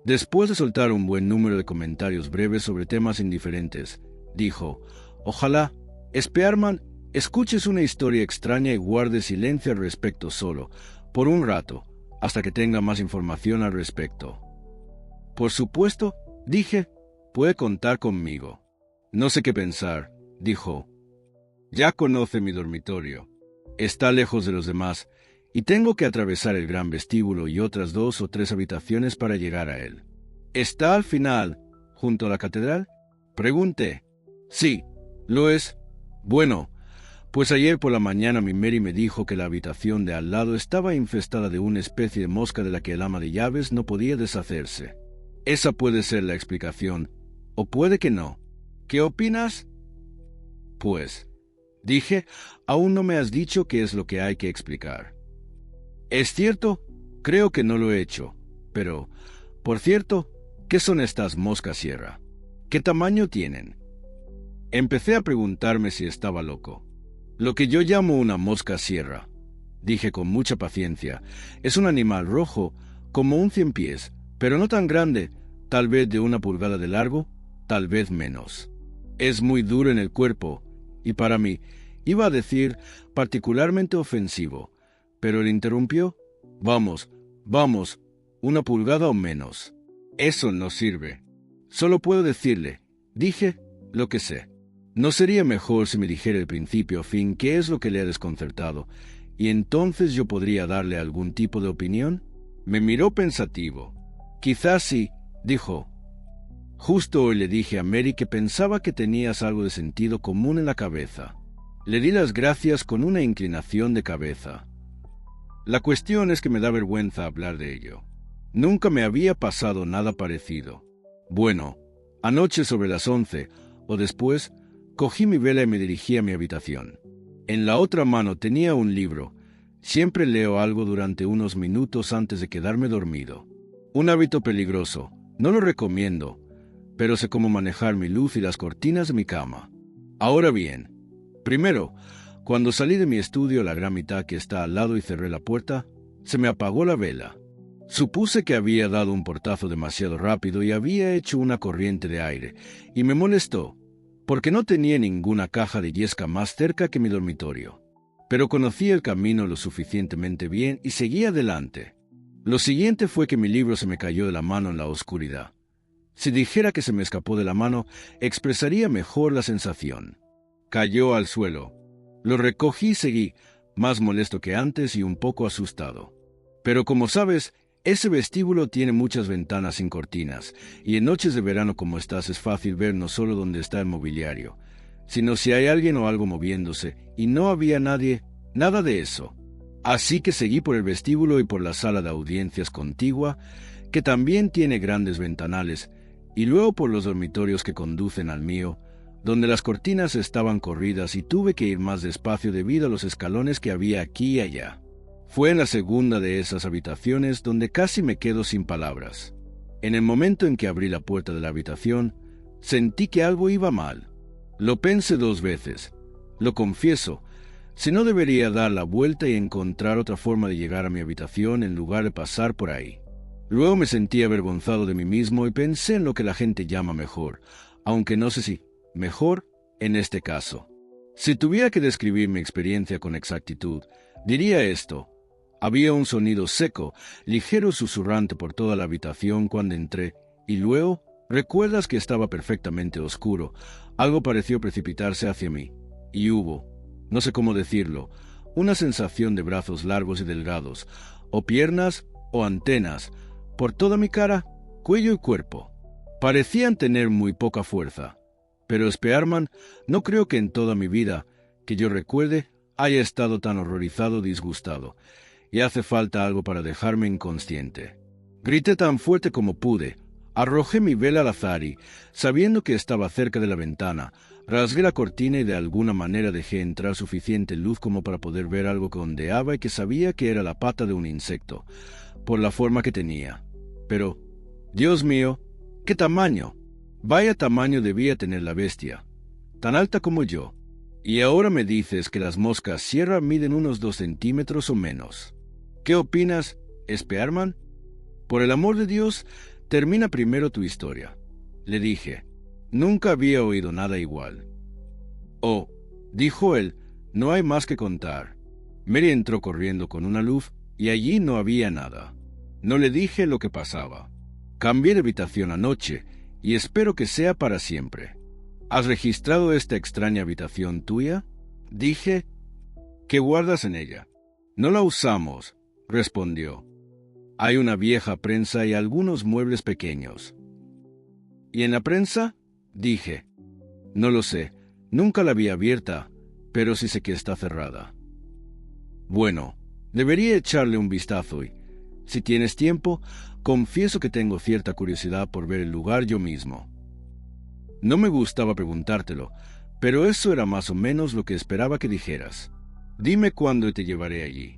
Después de soltar un buen número de comentarios breves sobre temas indiferentes, dijo: «Ojalá, Spearman, escuches una historia extraña y guarde silencio al respecto solo, por un rato, hasta que tenga más información al respecto». «Por supuesto», dije, «puede contar conmigo». «No sé qué pensar», dijo. «Ya conoce mi dormitorio. Está lejos de los demás, y tengo que atravesar el gran vestíbulo y otras 2 o 3 habitaciones para llegar a él». «¿Está al final, junto a la catedral?», pregunté. «Sí, lo es». «Bueno, pues ayer por la mañana mi Mary me dijo que la habitación de al lado estaba infestada de una especie de mosca de la que el ama de llaves no podía deshacerse. Esa puede ser la explicación, o puede que no. ¿Qué opinas?». «Pues», dije, «aún no me has dicho qué es lo que hay que explicar». «Es cierto, creo que no lo he hecho. Pero, por cierto, ¿qué son estas moscas sierra? ¿Qué tamaño tienen?». Empecé a preguntarme si estaba loco. «Lo que yo llamo una mosca sierra», dije con mucha paciencia, «es un animal rojo, como un 100 pies, pero no tan grande, tal vez de 1 pulgada de largo, tal vez menos. Es muy duro en el cuerpo, y para mí, iba a decir, particularmente ofensivo, pero él interrumpió. Vamos, 1 pulgada o menos. Eso no sirve. Solo puedo decirle», dije, «lo que sé. ¿No sería mejor si me dijera de principio a fin qué es lo que le ha desconcertado, y entonces yo podría darle algún tipo de opinión?» Me miró pensativo. «Quizás sí», dijo. «Justo hoy le dije a Mary que pensaba que tenías algo de sentido común en la cabeza». Le di las gracias con una inclinación de cabeza. La cuestión es que me da vergüenza hablar de ello. Nunca me había pasado nada parecido. Bueno, anoche sobre las 11, o después, cogí mi vela y me dirigí a mi habitación. En la otra mano tenía un libro. Siempre leo algo durante unos minutos antes de quedarme dormido. Un hábito peligroso, no lo recomiendo, pero sé cómo manejar mi luz y las cortinas de mi cama. Ahora bien, primero, cuando salí de mi estudio a la gran mitad que está al lado y cerré la puerta, se me apagó la vela. Supuse que había dado un portazo demasiado rápido y había hecho una corriente de aire, y me molestó, porque no tenía ninguna caja de yesca más cerca que mi dormitorio. Pero conocía el camino lo suficientemente bien y seguí adelante. Lo siguiente fue que mi libro se me cayó de la mano en la oscuridad. Si dijera que se me escapó de la mano, expresaría mejor la sensación. Cayó al suelo. Lo recogí y seguí, más molesto que antes y un poco asustado. Pero como sabes, ese vestíbulo tiene muchas ventanas sin cortinas, y en noches de verano como estas es fácil ver no solo dónde está el mobiliario, sino si hay alguien o algo moviéndose, y no había nadie, nada de eso. Así que seguí por el vestíbulo y por la sala de audiencias contigua, que también tiene grandes ventanales, y luego por los dormitorios que conducen al mío, donde las cortinas estaban corridas y tuve que ir más despacio debido a los escalones que había aquí y allá. Fue en la segunda de esas habitaciones donde casi me quedo sin palabras. En el momento en que abrí la puerta de la habitación, sentí que algo iba mal. Lo pensé 2 veces. Lo confieso, si no debería dar la vuelta y encontrar otra forma de llegar a mi habitación en lugar de pasar por ahí. Luego me sentí avergonzado de mí mismo y pensé en lo que la gente llama mejor, aunque no sé si mejor en este caso. Si tuviera que describir mi experiencia con exactitud, diría esto. Había un sonido seco, ligero susurrante por toda la habitación cuando entré, y luego, recuerdas que estaba perfectamente oscuro, algo pareció precipitarse hacia mí, y hubo, no sé cómo decirlo, una sensación de brazos largos y delgados, o piernas o antenas, por toda mi cara, cuello y cuerpo. Parecían tener muy poca fuerza, pero Spearman no creo que en toda mi vida, que yo recuerde, haya estado tan horrorizado o disgustado, y hace falta algo para dejarme inconsciente. Grité tan fuerte como pude, arrojé mi vela al azar y, sabiendo que estaba cerca de la ventana, rasgué la cortina y de alguna manera dejé entrar suficiente luz como para poder ver algo que ondeaba y que sabía que era la pata de un insecto, por la forma que tenía. Pero, Dios mío, ¡qué tamaño! Vaya tamaño debía tener la bestia, tan alta como yo. Y ahora me dices que las moscas sierra miden unos 2 centímetros o menos. ¿Qué opinas, Spearman? Por el amor de Dios, termina primero tu historia. Le dije. Nunca había oído nada igual. Oh, dijo él, no hay más que contar. Mary entró corriendo con una luz y allí no había nada. No le dije lo que pasaba. Cambié de habitación anoche y espero que sea para siempre. ¿Has registrado esta extraña habitación tuya? Dije. ¿Qué guardas en ella? No la usamos, respondió. Hay una vieja prensa y algunos muebles pequeños. ¿Y en la prensa? Dije. No lo sé, nunca la vi abierta, pero sí sé que está cerrada. Bueno, debería echarle un vistazo y, si tienes tiempo, confieso que tengo cierta curiosidad por ver el lugar yo mismo. No me gustaba preguntártelo, pero eso era más o menos lo que esperaba que dijeras. Dime cuándo te llevaré allí.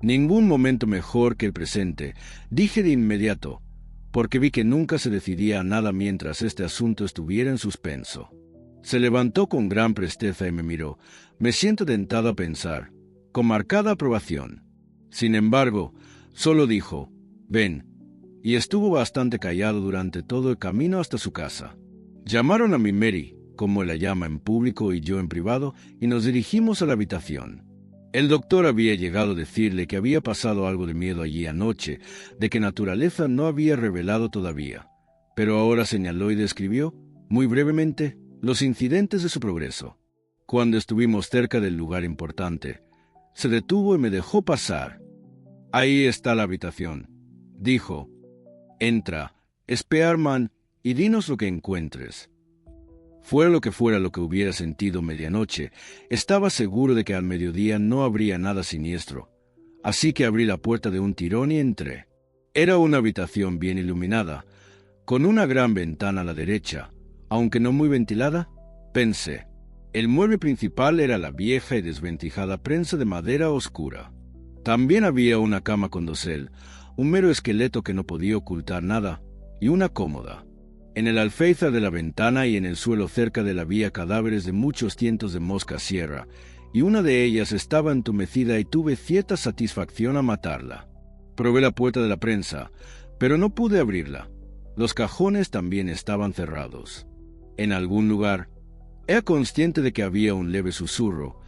Ningún momento mejor que el presente, dije de inmediato, porque vi que nunca se decidía a nada mientras este asunto estuviera en suspenso. Se levantó con gran presteza y me miró. Me siento tentado a pensar, con marcada aprobación. Sin embargo, solo dijo, ven, y estuvo bastante callado durante todo el camino hasta su casa. Llamaron a mi Mary, como él la llama en público y yo en privado, y nos dirigimos a la habitación. El doctor había llegado a decirle que había pasado algo de miedo allí anoche, de que naturaleza no había revelado todavía, pero ahora señaló y describió, muy brevemente, los incidentes de su progreso. Cuando estuvimos cerca del lugar importante, se detuvo y me dejó pasar. Ahí está la habitación, dijo. Entra, Spearman, y dinos lo que encuentres. Fuera lo que fuera lo que hubiera sentido medianoche, estaba seguro de que al mediodía no habría nada siniestro. Así que abrí la puerta de un tirón y entré. Era una habitación bien iluminada, con una gran ventana a la derecha, aunque no muy ventilada, pensé. El mueble principal era la vieja y desvencijada prensa de madera oscura. También había una cama con dosel, un mero esqueleto que no podía ocultar nada, y una cómoda. En el alféizar de la ventana y en el suelo cerca de él había cadáveres de muchos cientos de moscas sierra, y una de ellas estaba entumecida y tuve cierta satisfacción a matarla. Probé la puerta de la prensa, pero no pude abrirla. Los cajones también estaban cerrados. En algún lugar, era consciente de que había un leve susurro,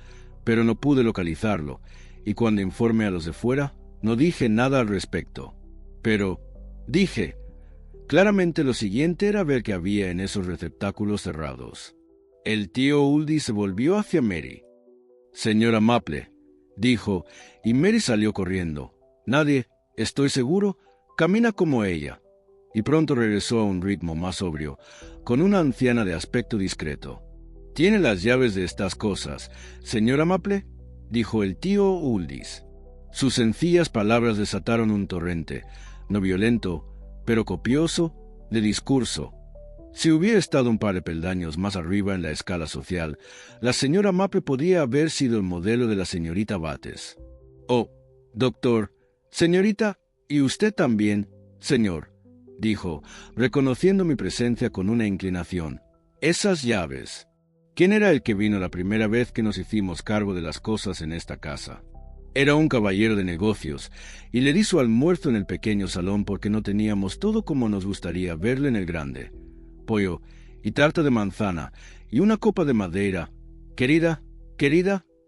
pero no pude localizarlo, y cuando informé a los de fuera, no dije nada al respecto. Pero, dije, claramente lo siguiente era ver qué había en esos receptáculos cerrados. El tío Uldis se volvió hacia Mary. «Señora Maple», dijo, y Mary salió corriendo. «Nadie, estoy seguro, camina como ella». Y pronto regresó a un ritmo más sobrio, con una anciana de aspecto discreto. «¿Tiene las llaves de estas cosas, señora Maple?», dijo el tío Uldis. Sus sencillas palabras desataron un torrente, no violento, pero copioso, de discurso. Si hubiera estado un par de peldaños más arriba en la escala social, la señora Maple podría haber sido el modelo de la señorita Bates. «Oh, doctor, señorita, y usted también, señor», dijo, reconociendo mi presencia con una inclinación. «Esas llaves». ¿Quién era el que vino la primera vez que nos hicimos cargo de las cosas en esta casa? Era un caballero de negocios, y le di su almuerzo en el pequeño salón porque no teníamos todo como nos gustaría verlo en el grande. Pollo y tarta de manzana y una copa de madera. Querida,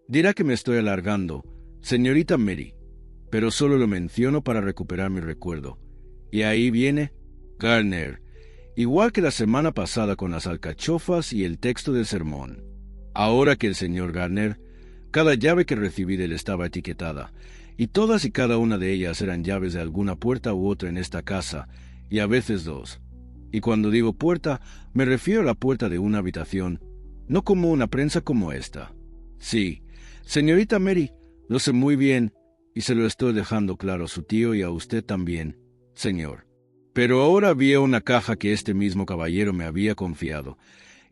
dirá que me estoy alargando, señorita Mary, pero solo lo menciono para recuperar mi recuerdo. Y ahí viene Garner, igual que la semana pasada con las alcachofas y el texto del sermón. Ahora que el señor Garner, cada llave que recibí de él estaba etiquetada, y todas y cada una de ellas eran llaves de alguna puerta u otra en esta casa, y a veces dos. Y cuando digo puerta, me refiero a la puerta de una habitación, no como una prensa como esta. Sí, señorita Mary, lo sé muy bien, y se lo estoy dejando claro a su tío y a usted también, señor. Pero ahora había una caja que este mismo caballero me había confiado,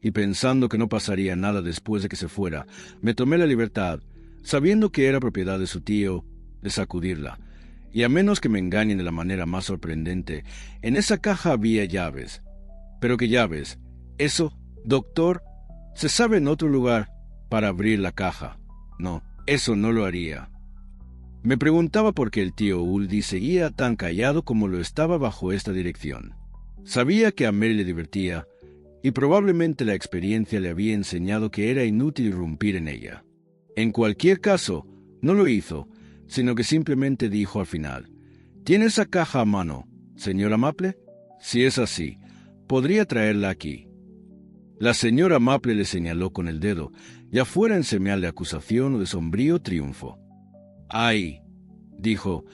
y pensando que no pasaría nada después de que se fuera, me tomé la libertad, sabiendo que era propiedad de su tío, de sacudirla. Y a menos que me engañen de la manera más sorprendente, en esa caja había llaves. ¿Pero qué llaves? Eso, doctor, se sabe en otro lugar para abrir la caja. No, eso no lo haría. Me preguntaba por qué el tío Uldis seguía tan callado como lo estaba bajo esta dirección. Sabía que a Mary le divertía, y probablemente la experiencia le había enseñado que era inútil irrumpir en ella. En cualquier caso, no lo hizo, sino que simplemente dijo al final: «¿Tiene esa caja a mano, señora Maple? Si es así, podría traerla aquí». La señora Maple le señaló con el dedo, ya fuera en señal de acusación o de sombrío triunfo. «Ay», dijo,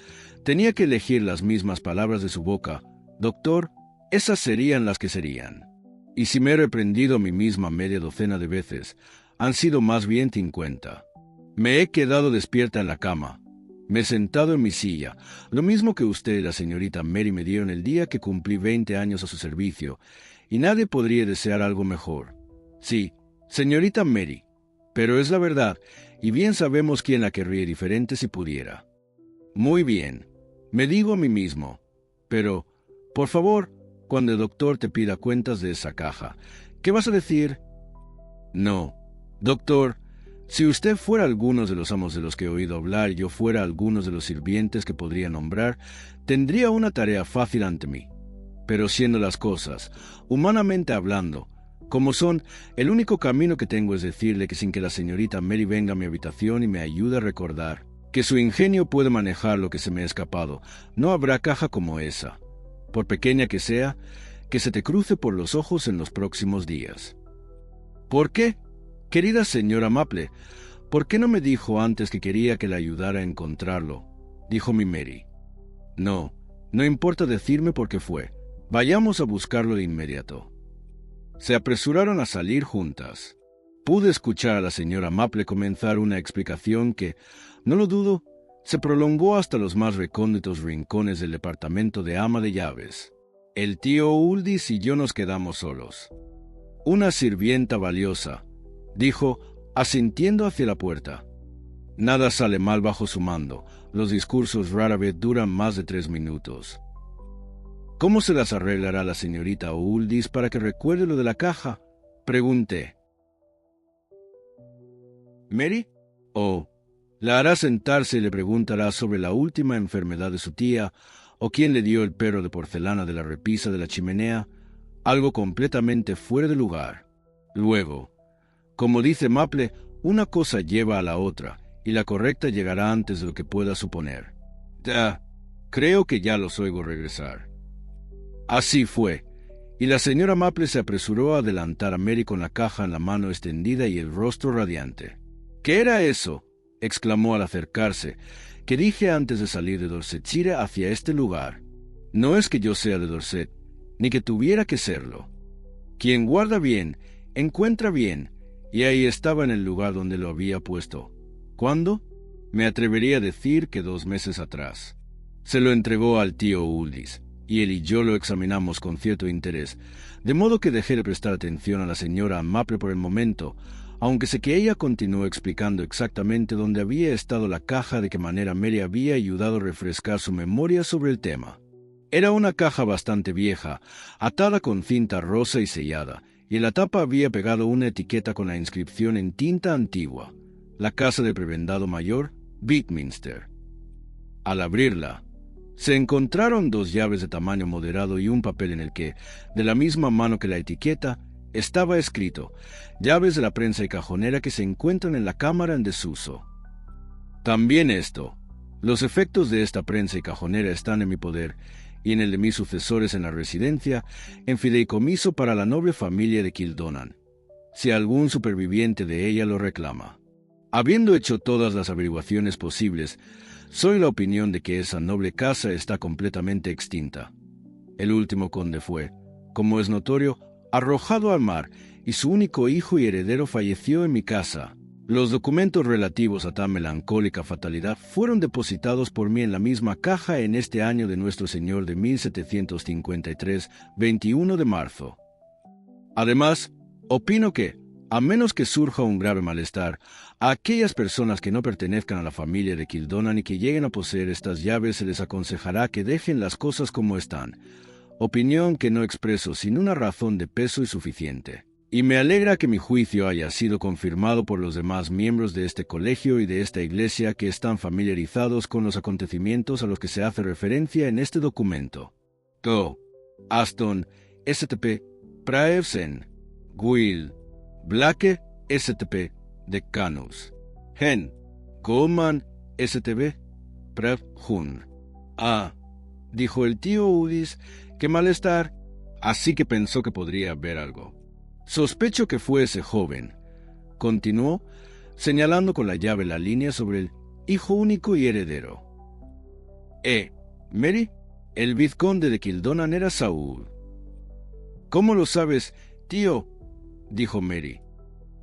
tenía que elegir las mismas palabras de su boca. «Doctor, esas serían las que serían. Y si me he reprendido a mí misma media docena de veces, han sido más bien 50. Me he quedado despierta en la cama. Me he sentado en mi silla, lo mismo que usted y la señorita Mary me dieron el día que cumplí 20 años a su servicio, y nadie podría desear algo mejor. Sí, señorita Mary, pero es la verdad, y bien sabemos quién la querría diferente si pudiera. Muy bien, me digo a mí mismo, pero, por favor, cuando el doctor te pida cuentas de esa caja, ¿qué vas a decir? No, doctor, si usted fuera algunos de los amos de los que he oído hablar y yo fuera algunos de los sirvientes que podría nombrar, tendría una tarea fácil ante mí. Pero siendo las cosas, humanamente hablando, como son, el único camino que tengo es decirle que sin que la señorita Mary venga a mi habitación y me ayude a recordar que su ingenio puede manejar lo que se me ha escapado, no habrá caja como esa, por pequeña que sea, que se te cruce por los ojos en los próximos días. ¿Por qué? Querida señora Maple, ¿por qué no me dijo antes que quería que la ayudara a encontrarlo?, dijo mi Mary. No importa decirme por qué fue. Vayamos a buscarlo de inmediato. Se apresuraron a salir juntas. Pude escuchar a la señora Maple comenzar una explicación que, no lo dudo, se prolongó hasta los más recónditos rincones del departamento de ama de llaves. El tío Uldis y yo nos quedamos solos. «Una sirvienta valiosa», dijo, asintiendo hacia la puerta. Nada sale mal bajo su mando. Los discursos rara vez duran más de 3 minutos. «¿Cómo se las arreglará la señorita Uldis para que recuerde lo de la caja?», pregunté. «¿Mary? Oh», La hará sentarse y le preguntará sobre la última enfermedad de su tía, o quién le dio el perro de porcelana de la repisa de la chimenea, algo completamente fuera de lugar. Luego, como dice Maple, una cosa lleva a la otra, y la correcta llegará antes de lo que pueda suponer. Creo que ya los oigo regresar. Así fue, y la señora Maple se apresuró a adelantar a Mary con la caja en la mano extendida y el rostro radiante. —¿Qué era eso? —exclamó al acercarse— que dije antes de salir de Dorsetshire hacia este lugar. No es que yo sea de Dorset, ni que tuviera que serlo. Quien guarda bien, encuentra bien, y ahí estaba en el lugar donde lo había puesto. ¿Cuándo? Me atrevería a decir que 2 meses atrás. Se lo entregó al tío Uldis, y él y yo lo examinamos con cierto interés, de modo que dejé de prestar atención a la señora Maple por el momento, aunque sé que ella continuó explicando exactamente dónde había estado la caja, de qué manera Mary había ayudado a refrescar su memoria sobre el tema. Era una caja bastante vieja, atada con cinta rosa y sellada, y en la tapa había pegado una etiqueta con la inscripción en tinta antigua: la casa del prebendado mayor, Beatminster. Al abrirla, se encontraron 2 llaves de tamaño moderado y un papel en el que, de la misma mano que la etiqueta, estaba escrito: llaves de la prensa y cajonera que se encuentran en la cámara en desuso. También esto: los efectos de esta prensa y cajonera están en mi poder, y en el de mis sucesores en la residencia, en fideicomiso para la noble familia de Kildonan, si algún superviviente de ella lo reclama. Habiendo hecho todas las averiguaciones posibles, soy la opinión de que esa noble casa está completamente extinta. El último conde fue, como es notorio, arrojado al mar, y su único hijo y heredero falleció en mi casa. Los documentos relativos a tan melancólica fatalidad fueron depositados por mí en la misma caja en este año de nuestro Señor de 1753, 21 de marzo. Además, opino que, a menos que surja un grave malestar, a aquellas personas que no pertenezcan a la familia de Kildonan y que lleguen a poseer estas llaves se les aconsejará que dejen las cosas como están, opinión que no expreso sin una razón de peso y suficiente. Y me alegra que mi juicio haya sido confirmado por los demás miembros de este colegio y de esta iglesia, que están familiarizados con los acontecimientos a los que se hace referencia en este documento. To, Aston, STP, Praevsen, Will, Blake, STP, Decanus, Hen, Goldman, STB, Prav Hun. Dijo el tío Udis, qué malestar, así que pensó que podría haber algo. Sospecho que fue ese joven, continuó, señalando con la llave la línea sobre el hijo único y heredero. Mary, el vizconde de Kildonan era Saúl. ¿Cómo lo sabes, tío?, dijo Mary.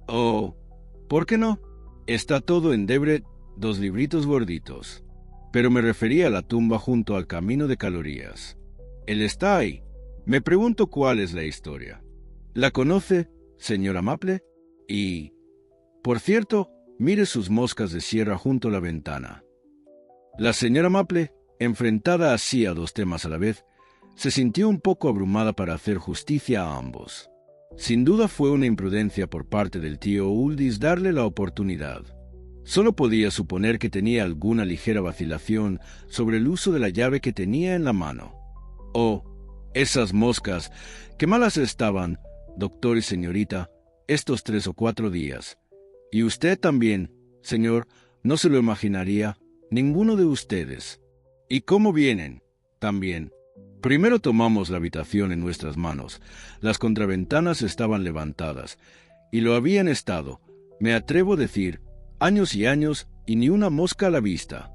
Oh, ¿por qué no? Está todo en Debrett, 2 libritos gorditos. Pero me refería a la tumba junto al camino de Calorías. Él está ahí. Me pregunto cuál es la historia. ¿La conoce, señora Maple? Y, por cierto, mire sus moscas de sierra junto a la ventana. La señora Maple, enfrentada así a 2 temas a la vez, se sintió un poco abrumada para hacer justicia a ambos. Sin duda fue una imprudencia por parte del tío Uldis darle la oportunidad. Solo podía suponer que tenía alguna ligera vacilación sobre el uso de la llave que tenía en la mano. Oh, esas moscas, qué malas estaban, doctor y señorita, estos 3 o 4 días. Y usted también, señor, no se lo imaginaría, ninguno de ustedes. ¿Y cómo vienen? También. Primero tomamos la habitación en nuestras manos. Las contraventanas estaban levantadas, y lo habían estado, me atrevo a decir, años y años, y ni una mosca a la vista.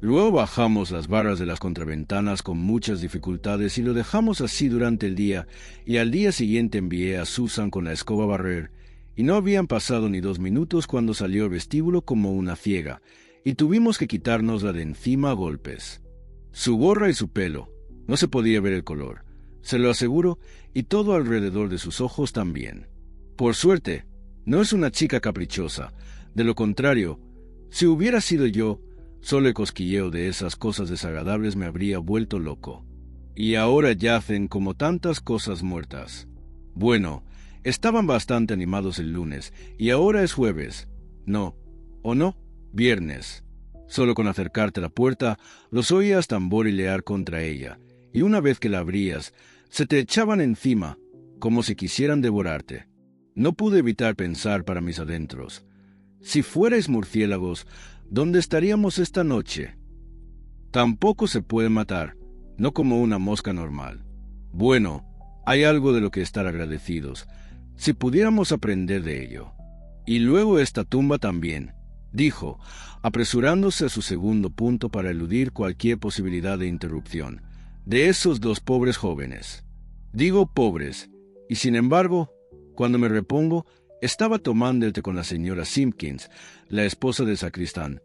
Luego bajamos las barras de las contraventanas con muchas dificultades y lo dejamos así durante el día, y al día siguiente envié a Susan con la escoba a barrer, y no habían pasado ni 2 minutos cuando salió al vestíbulo como una ciega, y tuvimos que quitárnosla de encima a golpes. Su gorra y su pelo, no se podía ver el color, se lo aseguro, y todo alrededor de sus ojos también. Por suerte, no es una chica caprichosa, de lo contrario, si hubiera sido yo, solo el cosquilleo de esas cosas desagradables me habría vuelto loco. Y ahora yacen como tantas cosas muertas. Bueno, estaban bastante animados el lunes, y ahora es jueves. No, ¿o no? Viernes. Solo con acercarte a la puerta, los oías tamborilear contra ella, y una vez que la abrías, se te echaban encima, como si quisieran devorarte. No pude evitar pensar para mis adentros: si fuerais murciélagos, ¿dónde estaríamos esta noche? Tampoco se puede matar, no como una mosca normal. Bueno, hay algo de lo que estar agradecidos, si pudiéramos aprender de ello. Y luego esta tumba también, dijo, apresurándose a su segundo punto para eludir cualquier posibilidad de interrupción, de esos dos pobres jóvenes. Digo pobres, y sin embargo, cuando me repongo, estaba tomando el té con la señora Simpkins, la esposa del sacristán,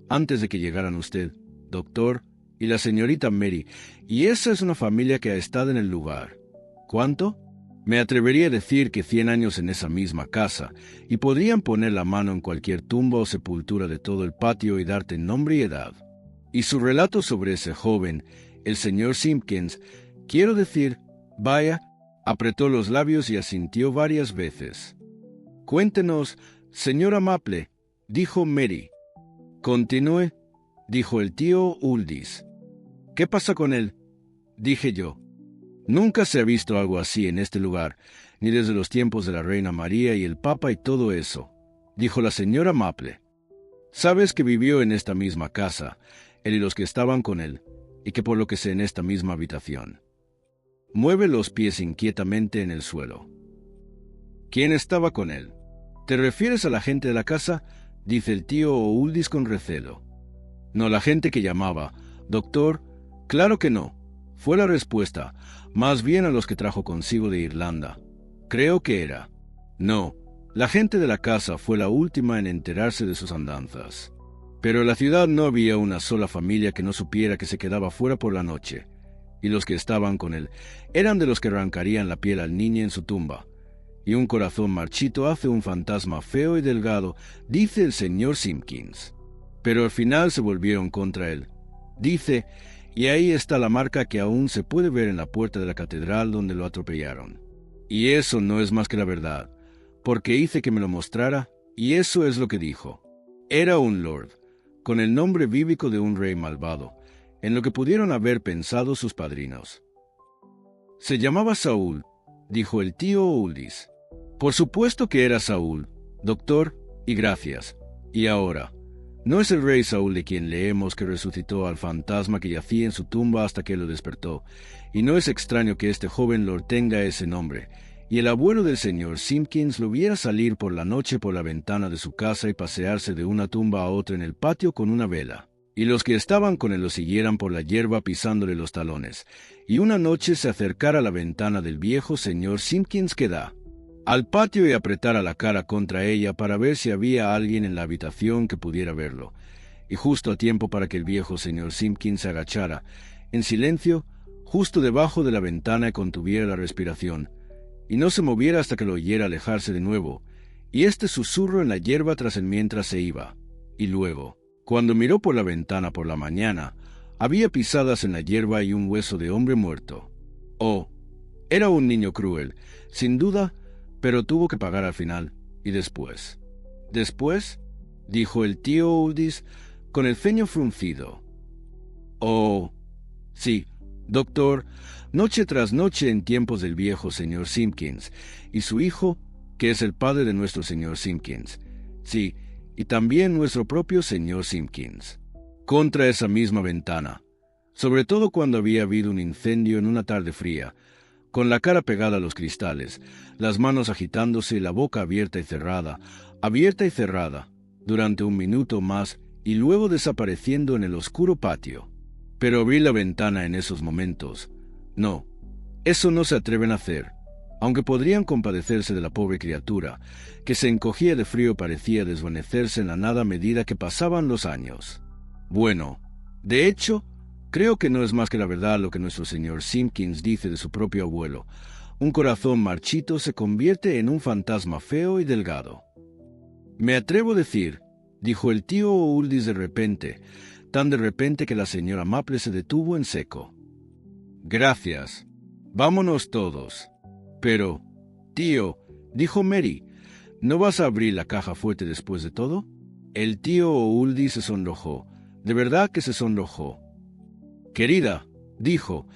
antes de que llegaran usted, doctor, y la señorita Mary, y esa es una familia que ha estado en el lugar. ¿Cuánto? Me atrevería a decir que 100 años en esa misma casa, y podrían poner la mano en cualquier tumba o sepultura de todo el patio y darte nombre y edad. Y su relato sobre ese joven, el señor Simpkins, quiero decir, vaya, apretó los labios y asintió varias veces. Cuéntenos, señora Maple, dijo Mary. Continúe, dijo el tío Uldis. ¿Qué pasa con él? Dije yo. Nunca se ha visto algo así en este lugar, ni desde los tiempos de la reina María y el papa y todo eso, dijo la señora Maple. Sabes que vivió en esta misma casa, él y los que estaban con él, y que por lo que sé en esta misma habitación. Mueve los pies inquietamente en el suelo. ¿Quién estaba con él? ¿Te refieres a la gente de la casa? Dice el tío Uldis con recelo. No, la gente que llamaba. Doctor, claro que no. Fue la respuesta, más bien a los que trajo consigo de Irlanda. Creo que era. No, la gente de la casa fue la última en enterarse de sus andanzas. Pero en la ciudad no había una sola familia que no supiera que se quedaba fuera por la noche, y los que estaban con él eran de los que arrancarían la piel al niño en su tumba. Y un corazón marchito hace un fantasma feo y delgado, dice el señor Simpkins. Pero al final se volvieron contra él. Dice, y ahí está la marca que aún se puede ver en la puerta de la catedral donde lo atropellaron. Y eso no es más que la verdad, porque hice que me lo mostrara, y eso es lo que dijo. Era un lord, con el nombre bíblico de un rey malvado, en lo que pudieron haber pensado sus padrinos. Se llamaba Saúl, dijo el tío Uldis. Por supuesto que era Saúl, doctor, y gracias. Y ahora, no es el rey Saúl de quien leemos que resucitó al fantasma que yacía en su tumba hasta que lo despertó, y no es extraño que este joven lord tenga ese nombre, y el abuelo del señor Simpkins lo viera salir por la noche por la ventana de su casa y pasearse de una tumba a otra en el patio con una vela, y los que estaban con él lo siguieran por la hierba pisándole los talones, y una noche se acercara a la ventana del viejo señor Simpkins que da al patio y apretara la cara contra ella para ver si había alguien en la habitación que pudiera verlo, y justo a tiempo para que el viejo señor Simpkins se agachara, en silencio, justo debajo de la ventana y contuviera la respiración, y no se moviera hasta que lo oyera alejarse de nuevo, y este susurro en la hierba tras él mientras se iba. Y luego, cuando miró por la ventana por la mañana, había pisadas en la hierba y un hueso de hombre muerto. Oh, era un niño cruel, sin duda, pero tuvo que pagar al final. ¿Y después? ¿Después? Dijo el tío Uldis con el ceño fruncido. Oh, sí, doctor, noche tras noche en tiempos del viejo señor Simpkins, y su hijo, que es el padre de nuestro señor Simpkins. Sí, y también nuestro propio señor Simpkins. Contra esa misma ventana, sobre todo cuando había habido un incendio en una tarde fría, con la cara pegada a los cristales, las manos agitándose y la boca abierta y cerrada, durante un minuto más y luego desapareciendo en el oscuro patio. Pero abrir la ventana en esos momentos, no, eso no se atreven a hacer, aunque podrían compadecerse de la pobre criatura, que se encogía de frío y parecía desvanecerse en la nada a medida que pasaban los años. Bueno, de hecho, creo que no es más que la verdad lo que nuestro señor Simpkins dice de su propio abuelo. Un corazón marchito se convierte en un fantasma feo y delgado. Me atrevo a decir, dijo el tío Uldis de repente, tan de repente que la señora Maple se detuvo en seco. Gracias. Vámonos todos. Pero, tío, dijo Mary, ¿no vas a abrir la caja fuerte después de todo? El tío Uldis se sonrojó, De verdad que se sonrojó. «Querida», dijo,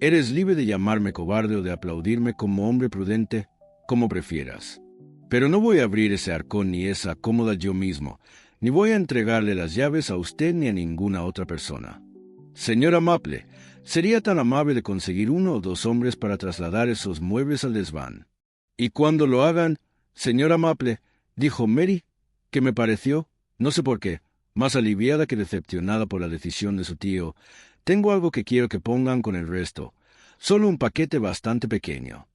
«eres libre de llamarme cobarde o de aplaudirme como hombre prudente, como prefieras. Pero no voy a abrir ese arcón ni esa cómoda yo mismo, ni voy a entregarle las llaves a usted ni a ninguna otra persona. Señora Maple, sería tan amable de conseguir 1 o 2 hombres para trasladar esos muebles al desván. Y cuando lo hagan, señora Maple», dijo Mary, que me pareció, no sé por qué, más aliviada que decepcionada por la decisión de su tío, «tengo algo que quiero que pongan con el resto, solo un paquete bastante pequeño».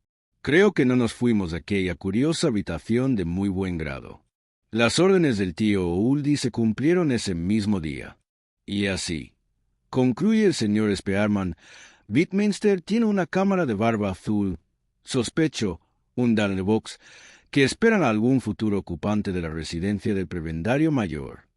Creo que no nos fuimos de aquella curiosa habitación de muy buen grado. Las órdenes del tío Oldie se cumplieron ese mismo día. Y así, concluye el señor Spearman, Beatminster tiene una cámara de barba azul, sospecho, un Box, que esperan a algún futuro ocupante de la residencia del prebendario mayor.